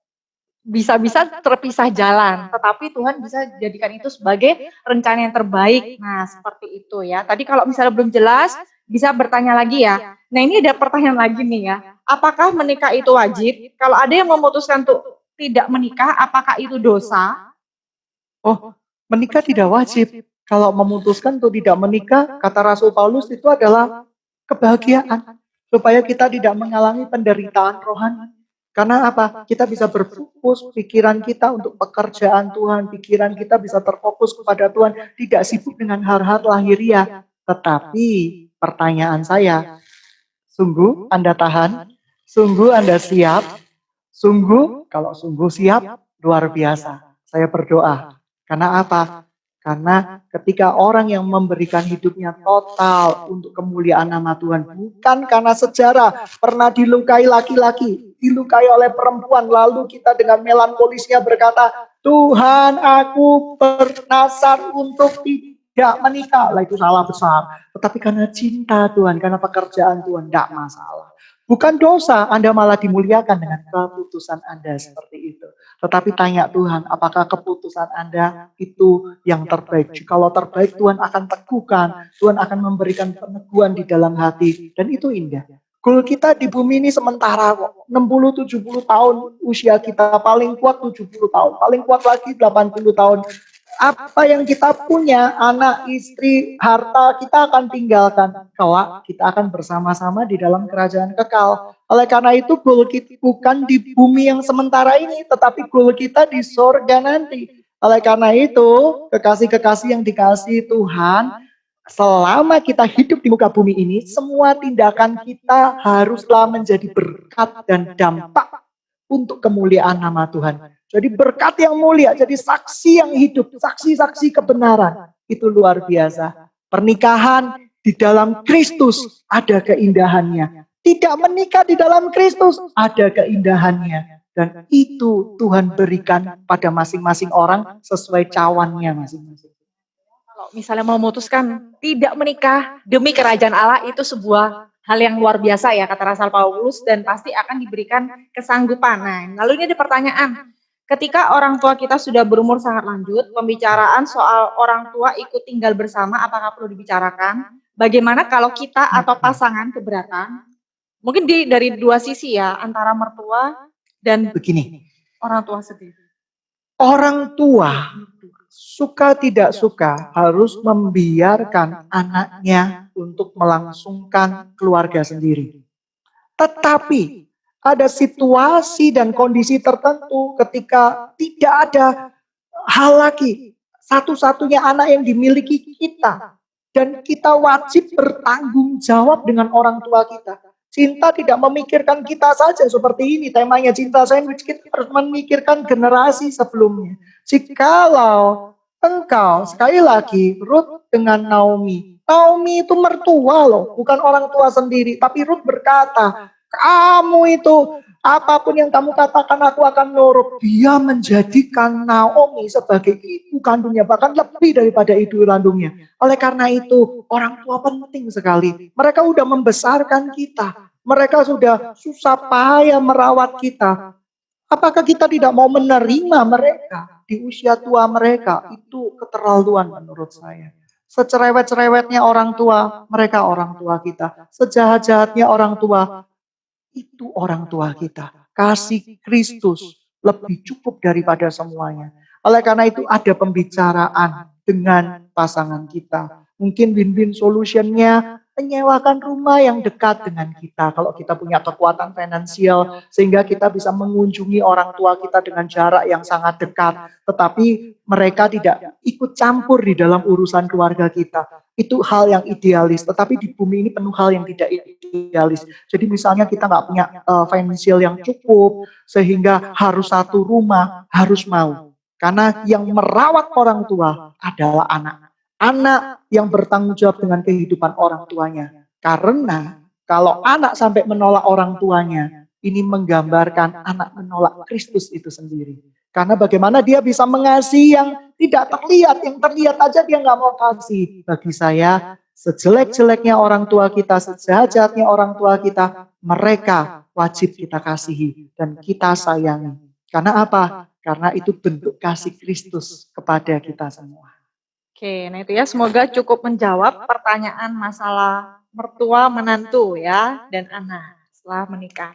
bisa-bisa terpisah jalan, tetapi Tuhan bisa jadikan itu sebagai rencana yang terbaik. Nah, seperti itu ya. Tadi kalau misalnya belum jelas, bisa bertanya lagi ya. Nah, ini ada pertanyaan lagi nih ya. Apakah menikah itu wajib? Kalau ada yang memutuskan untuk tidak menikah, apakah itu dosa? Oh, menikah tidak wajib. Kalau memutuskan untuk tidak menikah, kata Rasul Paulus itu adalah kebahagiaan. Supaya kita tidak mengalami penderitaan rohani. Karena apa? Kita bisa berfokus pikiran kita untuk pekerjaan Tuhan. Pikiran kita bisa terfokus kepada Tuhan. Tidak sibuk dengan hal-hal lahiriah. Tetapi pertanyaan saya, sungguh Anda tahan? Sungguh Anda siap? Sungguh, kalau sungguh siap, luar biasa. Saya berdoa. Karena apa? Karena ketika orang yang memberikan hidupnya total untuk kemuliaan nama Tuhan, bukan karena sejarah pernah dilukai laki-laki, dilukai oleh perempuan, lalu kita dengan melankolisnya berkata, Tuhan aku bernasar untuk tidak menikah. Lah itu salah besar. Tetapi karena cinta Tuhan, karena pekerjaan Tuhan, tidak masalah. Bukan dosa, Anda malah dimuliakan dengan keputusan Anda seperti itu. Tetapi tanya Tuhan, apakah keputusan Anda itu yang terbaik? Jikalau terbaik, Tuhan akan teguhkan, Tuhan akan memberikan peneguhan di dalam hati, dan itu indah. Goal kita di bumi ini sementara kok. 60-70 tahun usia kita, paling kuat 70 tahun, paling kuat lagi 80 tahun. Apa yang kita punya, anak, istri, harta, kita akan tinggalkan. Kelak kita akan bersama-sama di dalam kerajaan kekal. Oleh karena itu goal kita bukan di bumi yang sementara ini, tetapi goal kita di sorga nanti. Oleh karena itu, kekasih-kekasih yang dikasih Tuhan, selama kita hidup di muka bumi ini, semua tindakan kita haruslah menjadi berkat dan dampak untuk kemuliaan nama Tuhan. Jadi berkat yang mulia, jadi saksi yang hidup, saksi-saksi kebenaran. Itu luar biasa. Pernikahan di dalam Kristus ada keindahannya. Tidak menikah di dalam Kristus ada keindahannya. Dan itu Tuhan berikan pada masing-masing orang sesuai cawannya masing-masing. Kalau misalnya memutuskan tidak menikah demi kerajaan Allah itu sebuah hal yang luar biasa ya kata Rasul Paulus dan pasti akan diberikan kesanggupan. Nah, lalu ini ada pertanyaan. Ketika orang tua kita sudah berumur sangat lanjut, pembicaraan soal orang tua ikut tinggal bersama apakah perlu dibicarakan? Bagaimana kalau kita atau pasangan keberatan? Mungkin dari dua sisi ya, antara mertua dan Begini, orang tua sendiri. orang tua suka tidak suka harus membiarkan anaknya untuk melangsungkan keluarga sendiri. Tetapi ada situasi dan kondisi tertentu ketika tidak ada hal lagi. Satu-satunya anak yang dimiliki kita. Dan kita wajib bertanggung jawab dengan orang tua kita. Cinta tidak memikirkan kita saja seperti ini. Temanya cinta sandwich, kita harus memikirkan generasi sebelumnya. Jikalau engkau, sekali lagi, Ruth dengan Naomi. Naomi itu mertua loh, bukan orang tua sendiri. Tapi Ruth berkata, kamu itu apapun yang kamu katakan aku akan nurut. Dia menjadikan Naomi sebagai ibu kandungnya, bahkan lebih daripada ibu kandungnya. Oleh karena itu, orang tua penting sekali. Mereka sudah membesarkan kita. Mereka sudah susah payah merawat kita. Apakah kita tidak mau menerima mereka di usia tua mereka? Itu keterlaluan menurut saya. Secerewet-cerewetnya orang tua, mereka orang tua kita. Sejahat-jahatnya orang tua, itu orang tua kita. Kasih Kristus lebih cukup daripada semuanya. Oleh karena itu ada pembicaraan dengan pasangan kita. Mungkin win-win solutionnya menyewakan rumah yang dekat dengan kita. Kalau kita punya kekuatan finansial sehingga kita bisa mengunjungi orang tua kita dengan jarak yang sangat dekat. Tetapi mereka tidak ikut campur di dalam urusan keluarga kita. Itu hal yang idealis. Tetapi di bumi ini penuh hal yang tidak idealis. Jadi misalnya kita nggak punya finansial yang cukup sehingga harus satu rumah, harus mau. Karena yang merawat orang tua adalah anak. Anak yang bertanggung jawab dengan kehidupan orang tuanya. Karena kalau anak sampai menolak orang tuanya, ini menggambarkan anak menolak Kristus itu sendiri. Karena bagaimana dia bisa mengasihi yang tidak terlihat, yang terlihat aja dia nggak mau kasih. Bagi saya, sejelek-jeleknya orang tua kita, sejahat-jahatnya orang tua kita, mereka wajib kita kasihi dan kita sayangi. Karena apa? Karena itu bentuk kasih Kristus kepada kita semua. Oke, nah itu ya semoga cukup menjawab pertanyaan masalah mertua, menantu ya, dan anak setelah menikah.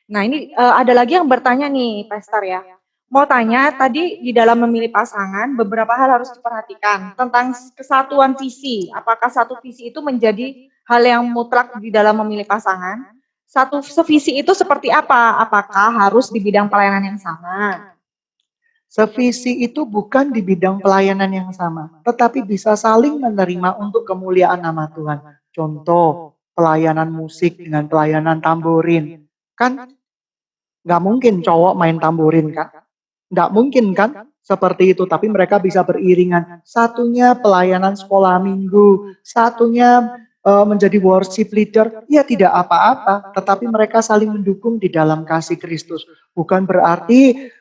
Nah ini ada lagi yang bertanya nih, Pastor ya. Mau tanya, tadi di dalam memilih pasangan beberapa hal harus diperhatikan tentang kesatuan visi. Apakah satu visi itu menjadi hal yang mutlak di dalam memilih pasangan? Satu sevisi itu seperti apa? Apakah harus di bidang pelayanan yang sama? Sevisi itu bukan di bidang pelayanan yang sama, tetapi bisa saling menerima untuk kemuliaan nama Tuhan. Contoh, pelayanan musik dengan pelayanan tamborin. Kan nggak mungkin cowok main tamborin kan? Nggak mungkin kan? Seperti itu, tapi mereka bisa beriringan. Satunya pelayanan sekolah minggu, satunya menjadi worship leader, ya tidak apa-apa. Tetapi mereka saling mendukung di dalam kasih Kristus. Bukan berarti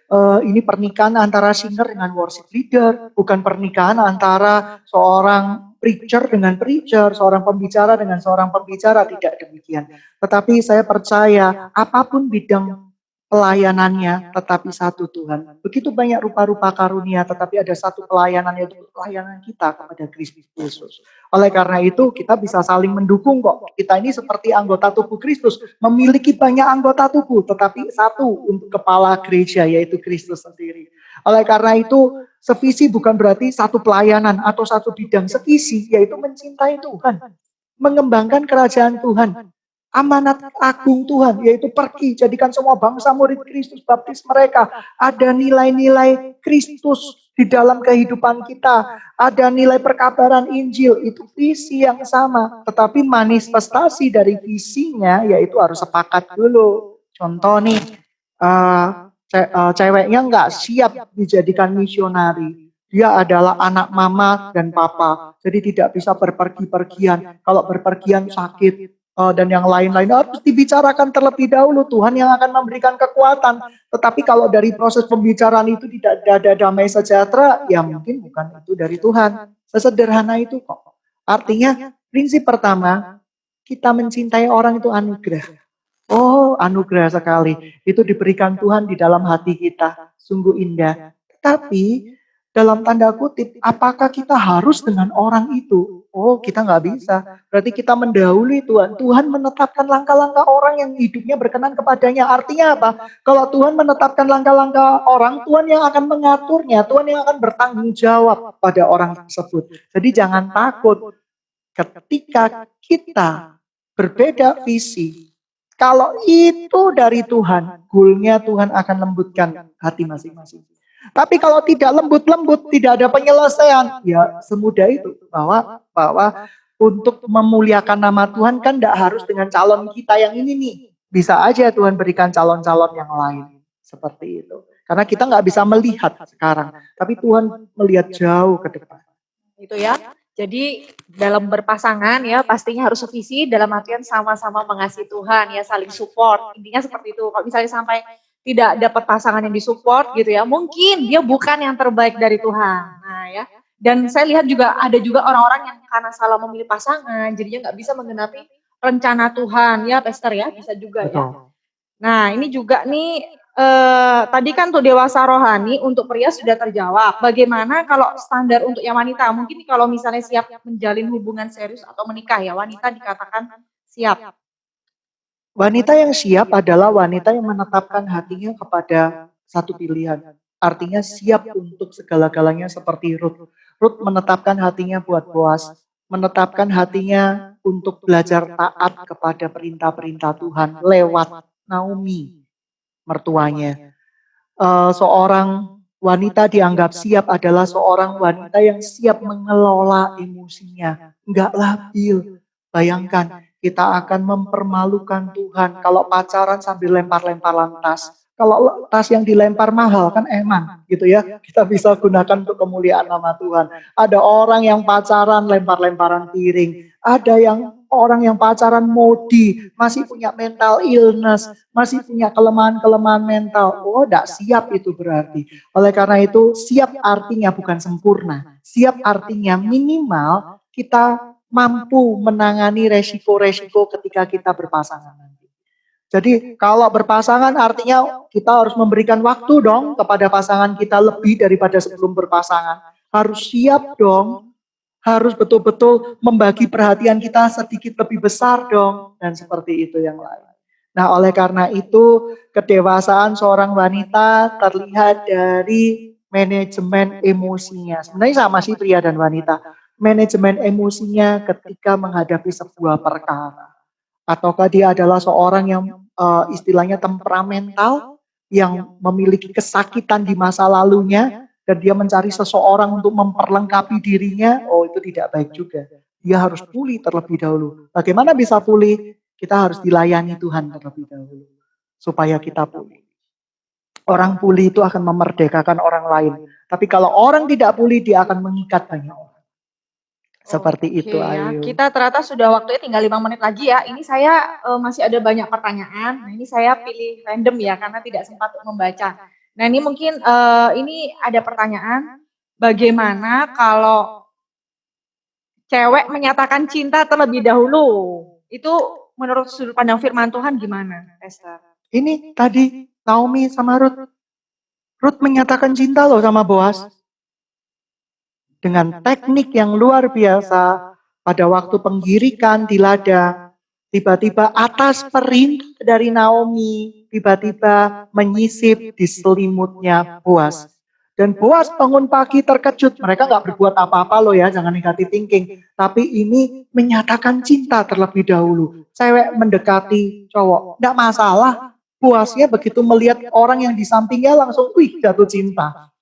ini pernikahan antara singer dengan worship leader. Bukan pernikahan antara seorang preacher dengan preacher, seorang pembicara dengan seorang pembicara. Tidak demikian. Tetapi saya percaya apapun bidang pelayanannya, tetapi satu Tuhan. Begitu banyak rupa-rupa karunia, tetapi ada satu pelayanan, yaitu pelayanan kita kepada Kristus Yesus. Oleh karena itu, kita bisa saling mendukung kok. Kita ini seperti anggota tubuh Kristus, memiliki banyak anggota tubuh, tetapi satu untuk kepala gereja, yaitu Kristus sendiri. Oleh karena itu, sevisi bukan berarti satu pelayanan atau satu bidang. Sevisi, yaitu mencintai Tuhan, mengembangkan kerajaan Tuhan. Amanat agung Tuhan, yaitu pergi, jadikan semua bangsa murid Kristus, baptis mereka. Ada nilai-nilai Kristus di dalam kehidupan kita. Ada nilai perkabaran Injil, itu visi yang sama. Tetapi manifestasi dari visinya, yaitu harus sepakat dulu. Contoh nih, ceweknya nggak siap dijadikan misionari. Dia adalah anak mama dan papa, jadi tidak bisa berpergi-pergian. Kalau berpergian sakit, dan yang lain-lain harus dibicarakan terlebih dahulu. Tuhan yang akan memberikan kekuatan. Tetapi kalau dari proses pembicaraan itu tidak ada damai sejahtera, ya mungkin bukan itu dari Tuhan. Sesederhana itu kok. Artinya prinsip pertama, kita mencintai orang itu anugerah. Oh, anugerah sekali. Itu diberikan Tuhan di dalam hati kita. Sungguh indah. Tapi dalam tanda kutip, apakah kita harus dengan orang itu? Oh, kita nggak bisa. Berarti kita mendahului Tuhan. Tuhan menetapkan langkah-langkah orang yang hidupnya berkenan kepadanya. Artinya apa? Kalau Tuhan menetapkan langkah-langkah orang, Tuhan yang akan mengaturnya. Tuhan yang akan bertanggung jawab pada orang tersebut. Jadi jangan takut ketika kita berbeda visi. Kalau itu dari Tuhan, goalnya Tuhan akan lembutkan hati masing-masing. Tapi kalau tidak lembut-lembut, tidak ada penyelesaian, ya semudah itu. Bahwa untuk memuliakan nama Tuhan kan tidak harus dengan calon kita yang ini nih. Bisa aja Tuhan berikan calon-calon yang lain. Seperti itu. Karena kita nggak bisa melihat sekarang. Tapi Tuhan melihat jauh ke depan. Itu ya. Jadi dalam berpasangan ya pastinya harus sevisi dalam artian sama-sama mengasihi Tuhan ya, saling support. Intinya seperti itu. Kalau misalnya sampai tidak dapat pasangan yang disupport gitu ya, mungkin dia bukan yang terbaik dari Tuhan. Nah ya, dan saya lihat juga ada juga orang-orang yang karena salah memilih pasangan, jadinya nggak bisa menggenapi rencana Tuhan ya, Pastor ya, bisa juga ya. Nah ini juga nih, tadi kan untuk dewasa rohani, untuk pria sudah terjawab. Bagaimana kalau standar untuk yang wanita? Mungkin kalau misalnya siap menjalin hubungan serius atau menikah ya, wanita dikatakan siap. Wanita yang siap adalah wanita yang menetapkan hatinya kepada satu pilihan. Artinya siap untuk segala-galanya seperti Ruth. Ruth menetapkan hatinya buat Boaz. Menetapkan hatinya untuk belajar taat kepada perintah-perintah Tuhan lewat Naomi, mertuanya. Seorang wanita dianggap siap adalah seorang wanita yang siap mengelola emosinya. Enggak labil. Bayangkan, kita akan mempermalukan Tuhan kalau pacaran sambil lempar-lemparan tas. Kalau tas yang dilempar mahal kan eman gitu ya. Kita bisa gunakan untuk kemuliaan nama Tuhan. Ada orang yang pacaran lempar-lemparan piring. Ada yang orang yang pacaran modi, masih punya mental illness, masih punya kelemahan-kelemahan mental. Oh, tidak siap itu berarti. Oleh karena itu, siap artinya bukan sempurna. Siap artinya minimal kita mampu menangani resiko-resiko ketika kita berpasangan nanti. Jadi kalau berpasangan artinya kita harus memberikan waktu dong kepada pasangan kita lebih daripada sebelum berpasangan. Harus siap dong, harus betul-betul membagi perhatian kita sedikit lebih besar dong. Dan seperti itu yang lain. Nah oleh karena itu kedewasaan seorang wanita terlihat dari manajemen emosinya. Sebenarnya sama sih pria dan wanita. Manajemen emosinya ketika menghadapi sebuah perkara. Ataukah dia adalah seorang yang istilahnya temperamental, yang memiliki kesakitan di masa lalunya, dan dia mencari seseorang untuk memperlengkapi dirinya, oh itu tidak baik juga. Dia harus pulih terlebih dahulu. Bagaimana bisa pulih? Kita harus dilayani Tuhan terlebih dahulu. Supaya kita pulih. Orang pulih itu akan memerdekakan orang lain. Tapi kalau orang tidak pulih, dia akan mengikat banyak orang. Seperti itu, ya. Ayu. Kita ternyata sudah waktunya tinggal 5 menit lagi ya. Ini saya masih ada banyak pertanyaan. Nah ini saya pilih random ya, karena tidak sempat membaca. Nah ini mungkin ini ada pertanyaan. Bagaimana kalau cewek menyatakan cinta terlebih dahulu? Itu menurut sudut pandang firman Tuhan gimana, Esther? Ini tadi Naomi sama Ruth. Ruth menyatakan cinta loh sama Boaz. Dengan teknik yang luar biasa, pada waktu penggirikan di ladang, tiba-tiba atas perintah dari Naomi, tiba-tiba menyisip di selimutnya Boaz. Dan Boaz bangun pagi terkejut. Mereka nggak berbuat apa-apa loh ya, jangan negatif thinking. Tapi ini menyatakan cinta terlebih dahulu. Cewek mendekati cowok, nggak masalah. Boaznya begitu melihat orang yang di sampingnya langsung, wih jatuh cinta.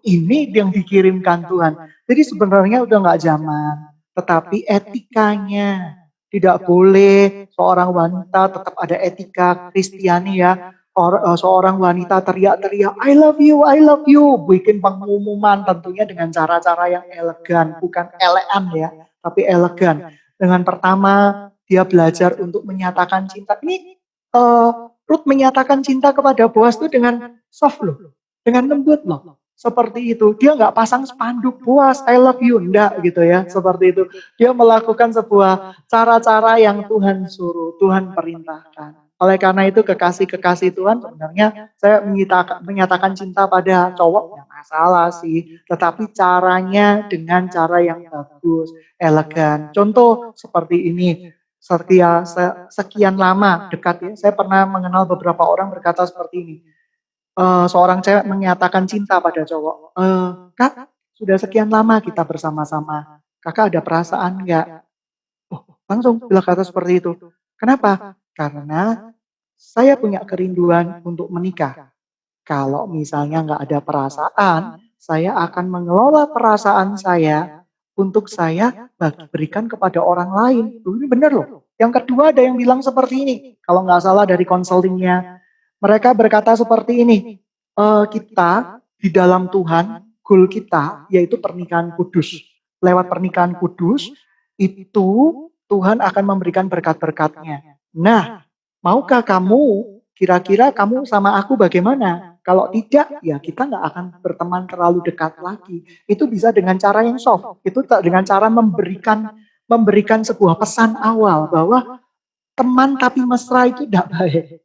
Ini yang dikirimkan Tuhan. Jadi sebenarnya udah nggak zaman. Tetapi etikanya. Tidak boleh seorang wanita tetap ada etika Kristiani ya. Seorang wanita teriak-teriak, I love you. Bikin pengumuman tentunya dengan cara-cara yang elegan. Bukan elegan ya, tapi elegan. Dengan pertama, dia belajar untuk menyatakan cinta. Ini Ruth menyatakan cinta kepada Boaz itu dengan soft loh. Dengan lembut loh. Seperti itu. Dia nggak pasang spanduk Boaz, I love you. Enggak gitu ya. Seperti itu. Dia melakukan sebuah cara-cara yang Tuhan suruh, Tuhan perintahkan. Oleh karena itu kekasih-kekasih Tuhan sebenarnya saya menyatakan cinta pada cowok nggak masalah sih, tetapi caranya dengan cara yang bagus, elegan. Contoh seperti ini, sekian lama dekat ya, saya pernah mengenal beberapa orang berkata seperti ini. Seorang cewek menyatakan cinta pada cowok, Kak, sudah sekian lama kita bersama-sama, kakak ada perasaan nggak? Oh, langsung bilang kata seperti itu. Kenapa? Karena saya punya kerinduan untuk menikah. Kalau misalnya nggak ada perasaan, saya akan mengelola perasaan saya untuk saya berikan kepada orang lain. Loh, ini benar loh. Yang kedua ada yang bilang seperti ini. Kalau nggak salah dari konselingnya, mereka berkata seperti ini. Kita di dalam Tuhan, goal kita yaitu pernikahan kudus. Lewat pernikahan kudus, itu Tuhan akan memberikan berkat-berkatnya. Nah, maukah kamu, kira-kira kamu sama aku bagaimana? Kalau tidak, ya kita nggak akan berteman terlalu dekat lagi. Itu bisa dengan cara yang soft. Itu dengan cara memberikan sebuah pesan awal bahwa teman tapi mesra itu tidak baik.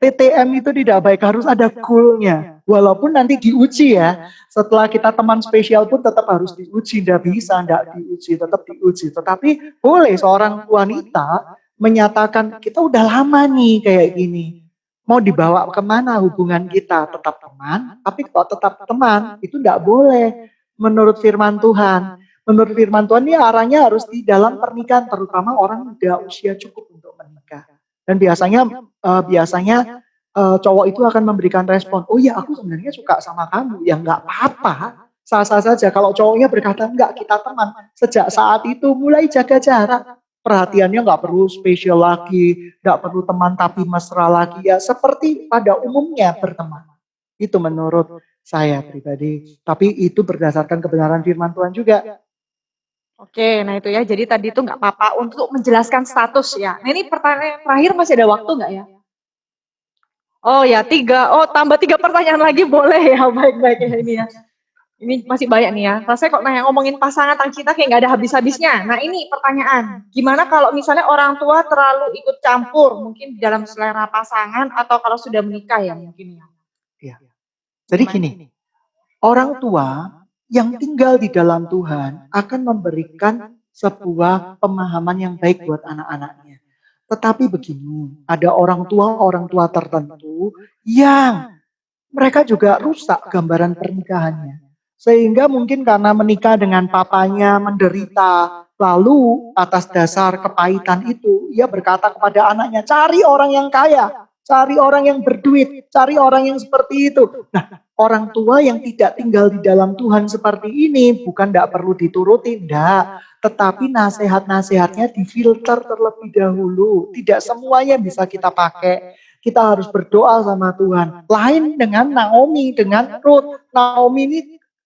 TTM itu tidak baik, harus ada goalnya. Walaupun nanti diuji ya, setelah kita teman spesial pun tetap harus diuji, tidak bisa, tidak diuji, tetap diuji. Tetapi boleh seorang wanita menyatakan, kita udah lama nih kayak gini. Mau dibawa kemana hubungan kita? Tetap teman, tapi kalau tetap teman, itu tidak boleh. Menurut firman Tuhan. Menurut firman Tuhan ini arahnya harus di dalam pernikahan, terutama orang muda usia cukup untuk menikah. Dan biasanya cowok itu akan memberikan respon, oh iya aku sebenarnya suka sama kamu, ya nggak apa-apa, sah-sah saja. Kalau cowoknya berkata enggak, kita teman, sejak saat itu mulai jaga jarak, perhatiannya nggak perlu spesial lagi, nggak perlu teman tapi mesra lagi, ya seperti pada umumnya berteman. Itu menurut saya pribadi, tapi itu berdasarkan kebenaran firman Tuhan juga. Oke, nah itu ya. Jadi tadi itu nggak apa-apa untuk menjelaskan status ya. Nah ini pertanyaan terakhir, masih ada waktu nggak ya? Oh ya, 3. Oh, tambah 3 pertanyaan lagi boleh ya. Baik-baik ya ini ya. Ini masih banyak nih ya. Rasanya kok nanya ngomongin pasangan tentang cinta kayak nggak ada habis-habisnya. Nah ini pertanyaan, gimana kalau misalnya orang tua terlalu ikut campur mungkin dalam selera pasangan atau kalau sudah menikah ya mungkin ya. Ya. Jadi gini, orang tua yang tinggal di dalam Tuhan akan memberikan sebuah pemahaman yang baik buat anak-anaknya. Tetapi begini, ada orang tua tertentu yang mereka juga rusak gambaran pernikahannya. Sehingga mungkin karena menikah dengan papanya menderita, lalu atas dasar kepahitan itu, ia berkata kepada anaknya, cari orang yang kaya, cari orang yang berduit, cari orang yang seperti itu. Nah, orang tua yang tidak tinggal di dalam Tuhan seperti ini, bukan tidak perlu dituruti, tidak. Tetapi nasihat-nasihatnya difilter terlebih dahulu. Tidak semuanya bisa kita pakai. Kita harus berdoa sama Tuhan. Lain dengan Naomi, dengan Ruth. Naomi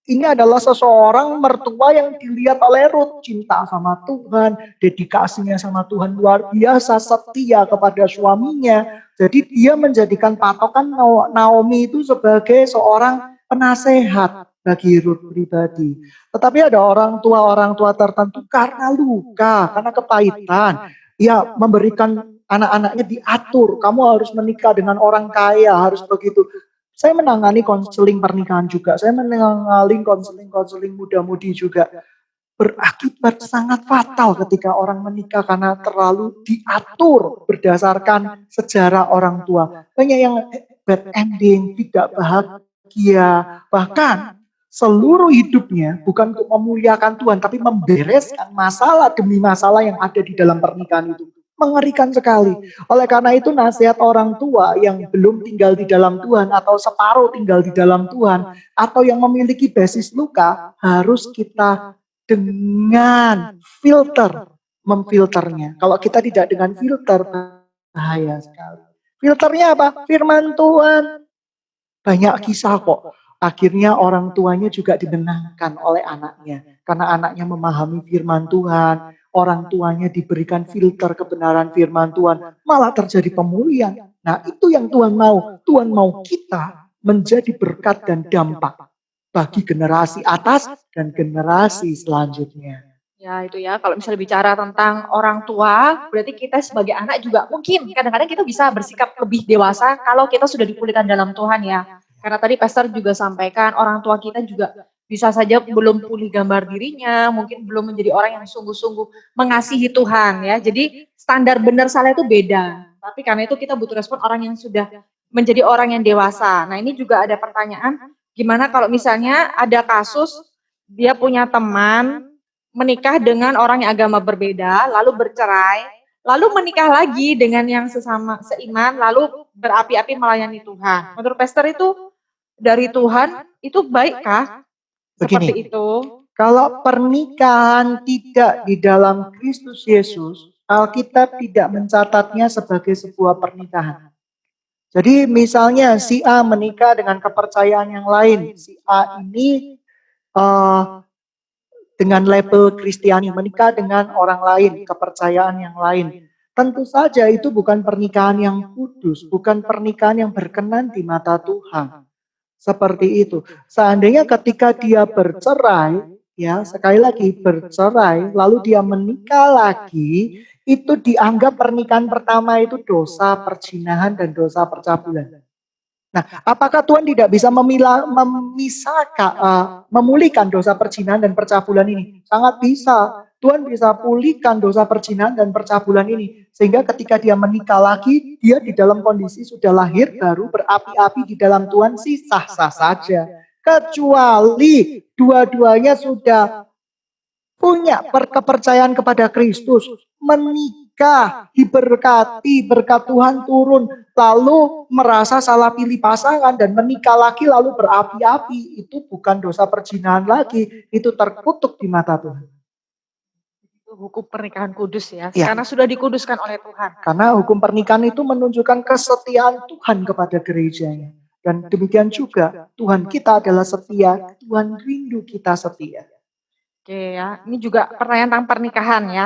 ini adalah seseorang mertua yang dilihat oleh Ruth. Cinta sama Tuhan, dedikasinya sama Tuhan luar biasa, setia kepada suaminya. Jadi dia menjadikan patokan Naomi itu sebagai seorang penasehat bagi Ruth pribadi. Tetapi ada orang tua tertentu karena luka, karena kepahitan. Ya, memberikan anak-anaknya diatur, kamu harus menikah dengan orang kaya, harus begitu. Saya menangani konseling pernikahan juga, saya menangani konseling muda-mudi juga. Berakibat sangat fatal ketika orang menikah karena terlalu diatur berdasarkan sejarah orang tua. Banyak yang bad ending, tidak bahagia, bahkan seluruh hidupnya bukan untuk memuliakan Tuhan, tapi membereskan masalah demi masalah yang ada di dalam pernikahan itu. Mengerikan sekali. Oleh karena itu nasihat orang tua yang belum tinggal di dalam Tuhan atau separuh tinggal di dalam Tuhan atau yang memiliki basis luka harus kita dengan filter, memfilternya. Kalau kita tidak dengan filter, bahaya sekali. Filternya apa? Firman Tuhan. Banyak kisah kok. Akhirnya orang tuanya juga dimenangkan oleh anaknya. Karena anaknya memahami firman Tuhan. Orang tuanya diberikan filter kebenaran firman Tuhan. Malah terjadi pemulihan. Nah itu yang Tuhan mau. Tuhan mau kita menjadi berkat dan dampak bagi generasi atas dan generasi selanjutnya. Ya itu ya, kalau misalnya bicara tentang orang tua, berarti kita sebagai anak juga mungkin kadang-kadang kita bisa bersikap lebih dewasa kalau kita sudah dipulihkan dalam Tuhan ya. Karena tadi pastor juga sampaikan orang tua kita juga bisa saja belum pulih gambar dirinya, mungkin belum menjadi orang yang sungguh-sungguh mengasihi Tuhan ya. Jadi standar benar salah itu beda. Tapi karena itu kita butuh respon orang yang sudah menjadi orang yang dewasa. Nah ini juga ada pertanyaan, gimana kalau misalnya ada kasus dia punya teman menikah dengan orang yang agama berbeda, lalu bercerai, lalu menikah lagi dengan yang sesama seiman, lalu berapi-api melayani Tuhan. Menurut Pastor itu dari Tuhan itu baikkah seperti Begini, itu? kalau pernikahan tidak di dalam Kristus Yesus, Alkitab tidak mencatatnya sebagai sebuah pernikahan. Jadi misalnya si A menikah dengan kepercayaan yang lain, si A ini eh, dengan label Kristiani menikah dengan orang lain, kepercayaan yang lain. Tentu saja itu bukan pernikahan yang kudus, bukan pernikahan yang berkenan di mata Tuhan. Seperti itu. Seandainya ketika dia bercerai, ya sekali lagi bercerai, lalu dia menikah lagi, itu dianggap pernikahan pertama itu dosa perzinahan dan dosa percabulan. Nah, apakah Tuhan tidak bisa memisahkan, memulihkan dosa perzinahan dan percabulan ini? Sangat bisa. Tuhan bisa pulihkan dosa perzinahan dan percabulan ini. Sehingga ketika dia menikah lagi, dia di dalam kondisi sudah lahir baru berapi-api di dalam Tuhan sih sah-sah saja. Kecuali dua-duanya sudah punya kepercayaan kepada Kristus, menikah, diberkati, berkat Tuhan turun, lalu merasa salah pilih pasangan dan menikah lagi lalu berapi-api, itu bukan dosa perzinahan lagi, itu terkutuk di mata Tuhan. Itu hukum pernikahan kudus ya, Ya. karena sudah dikuduskan oleh Tuhan. Karena hukum pernikahan itu menunjukkan kesetiaan Tuhan kepada gerejanya. Dan demikian juga Tuhan kita adalah setia, Tuhan rindu kita setia. Oke ya, ini juga pertanyaan tentang pernikahan ya.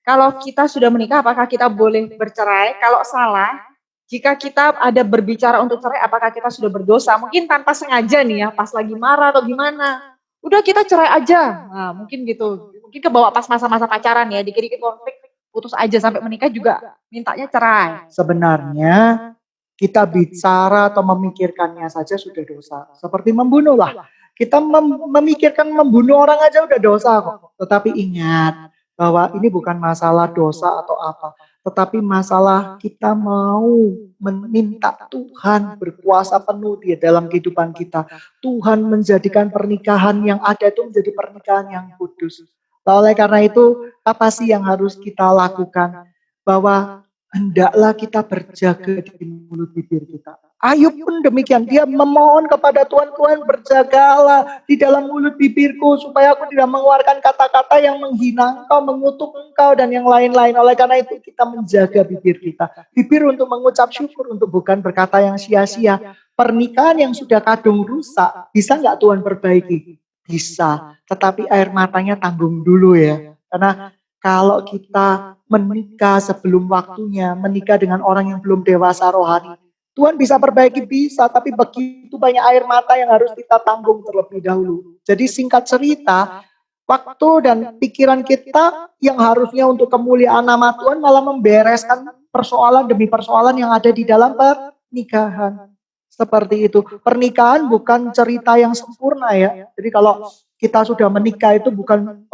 Kalau kita sudah menikah, apakah kita boleh bercerai? Kalau salah, jika kita ada berbicara untuk cerai, apakah kita sudah berdosa? Mungkin tanpa sengaja nih ya, pas lagi marah atau gimana. Udah kita cerai aja. Nah, mungkin gitu. Mungkin kebawa pas masa-masa pacaran ya, dikit-dikit konflik, putus aja sampai menikah juga mintanya cerai. Sebenarnya kita bicara atau memikirkannya saja sudah dosa. Seperti membunuh lah. Kita memikirkan membunuh orang aja udah dosa kok. Tetapi ingat bahwa ini bukan masalah dosa atau apa. Tetapi masalah kita mau meminta Tuhan berkuasa penuh di dalam kehidupan kita. Tuhan menjadikan pernikahan yang ada itu menjadi pernikahan yang kudus. Oleh karena itu, apa sih yang harus kita lakukan? Bahwa hendaklah kita berjaga di mulut bibir kita. Ayub pun demikian, dia memohon kepada Tuhan, Tuhan berjagalah di dalam mulut bibirku supaya aku tidak mengeluarkan kata-kata yang menghina engkau, mengutuk engkau dan yang lain-lain. Oleh karena itu kita menjaga bibir kita. Bibir untuk mengucap syukur, untuk bukan berkata yang sia-sia. Pernikahan yang sudah kadung rusak, bisa nggak Tuhan perbaiki? Bisa, tetapi air matanya tanggung dulu ya. Karena kalau kita menikah sebelum waktunya, menikah dengan orang yang belum dewasa rohani, Tuhan bisa perbaiki, bisa, tapi begitu banyak air mata yang harus kita tanggung terlebih dahulu. Jadi singkat cerita, waktu dan pikiran kita yang harusnya untuk kemuliaan nama Tuhan malah membereskan persoalan demi persoalan yang ada di dalam pernikahan. Seperti itu. Pernikahan bukan cerita yang sempurna ya. Jadi kalau kita sudah menikah itu bukan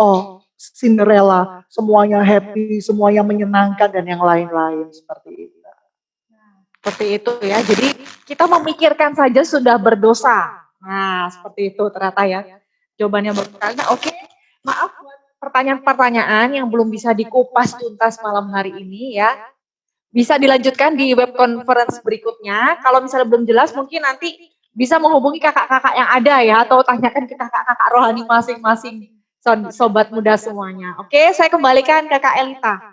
Cinderella, semuanya happy, semuanya menyenangkan dan yang lain-lain seperti itu. Seperti itu ya. Jadi kita memikirkan saja sudah berdosa. Nah, seperti itu ternyata ya. Jawabannya berkali. Nah, oke. Maaf buat pertanyaan-pertanyaan yang belum bisa dikupas tuntas malam hari ini ya. Bisa dilanjutkan di web conference berikutnya. Kalau misalnya belum jelas mungkin nanti bisa menghubungi kakak-kakak yang ada ya atau tanyakan ke kakak-kakak rohani masing-masing sobat muda semuanya. Oke, saya kembalikan ke Kak Elita.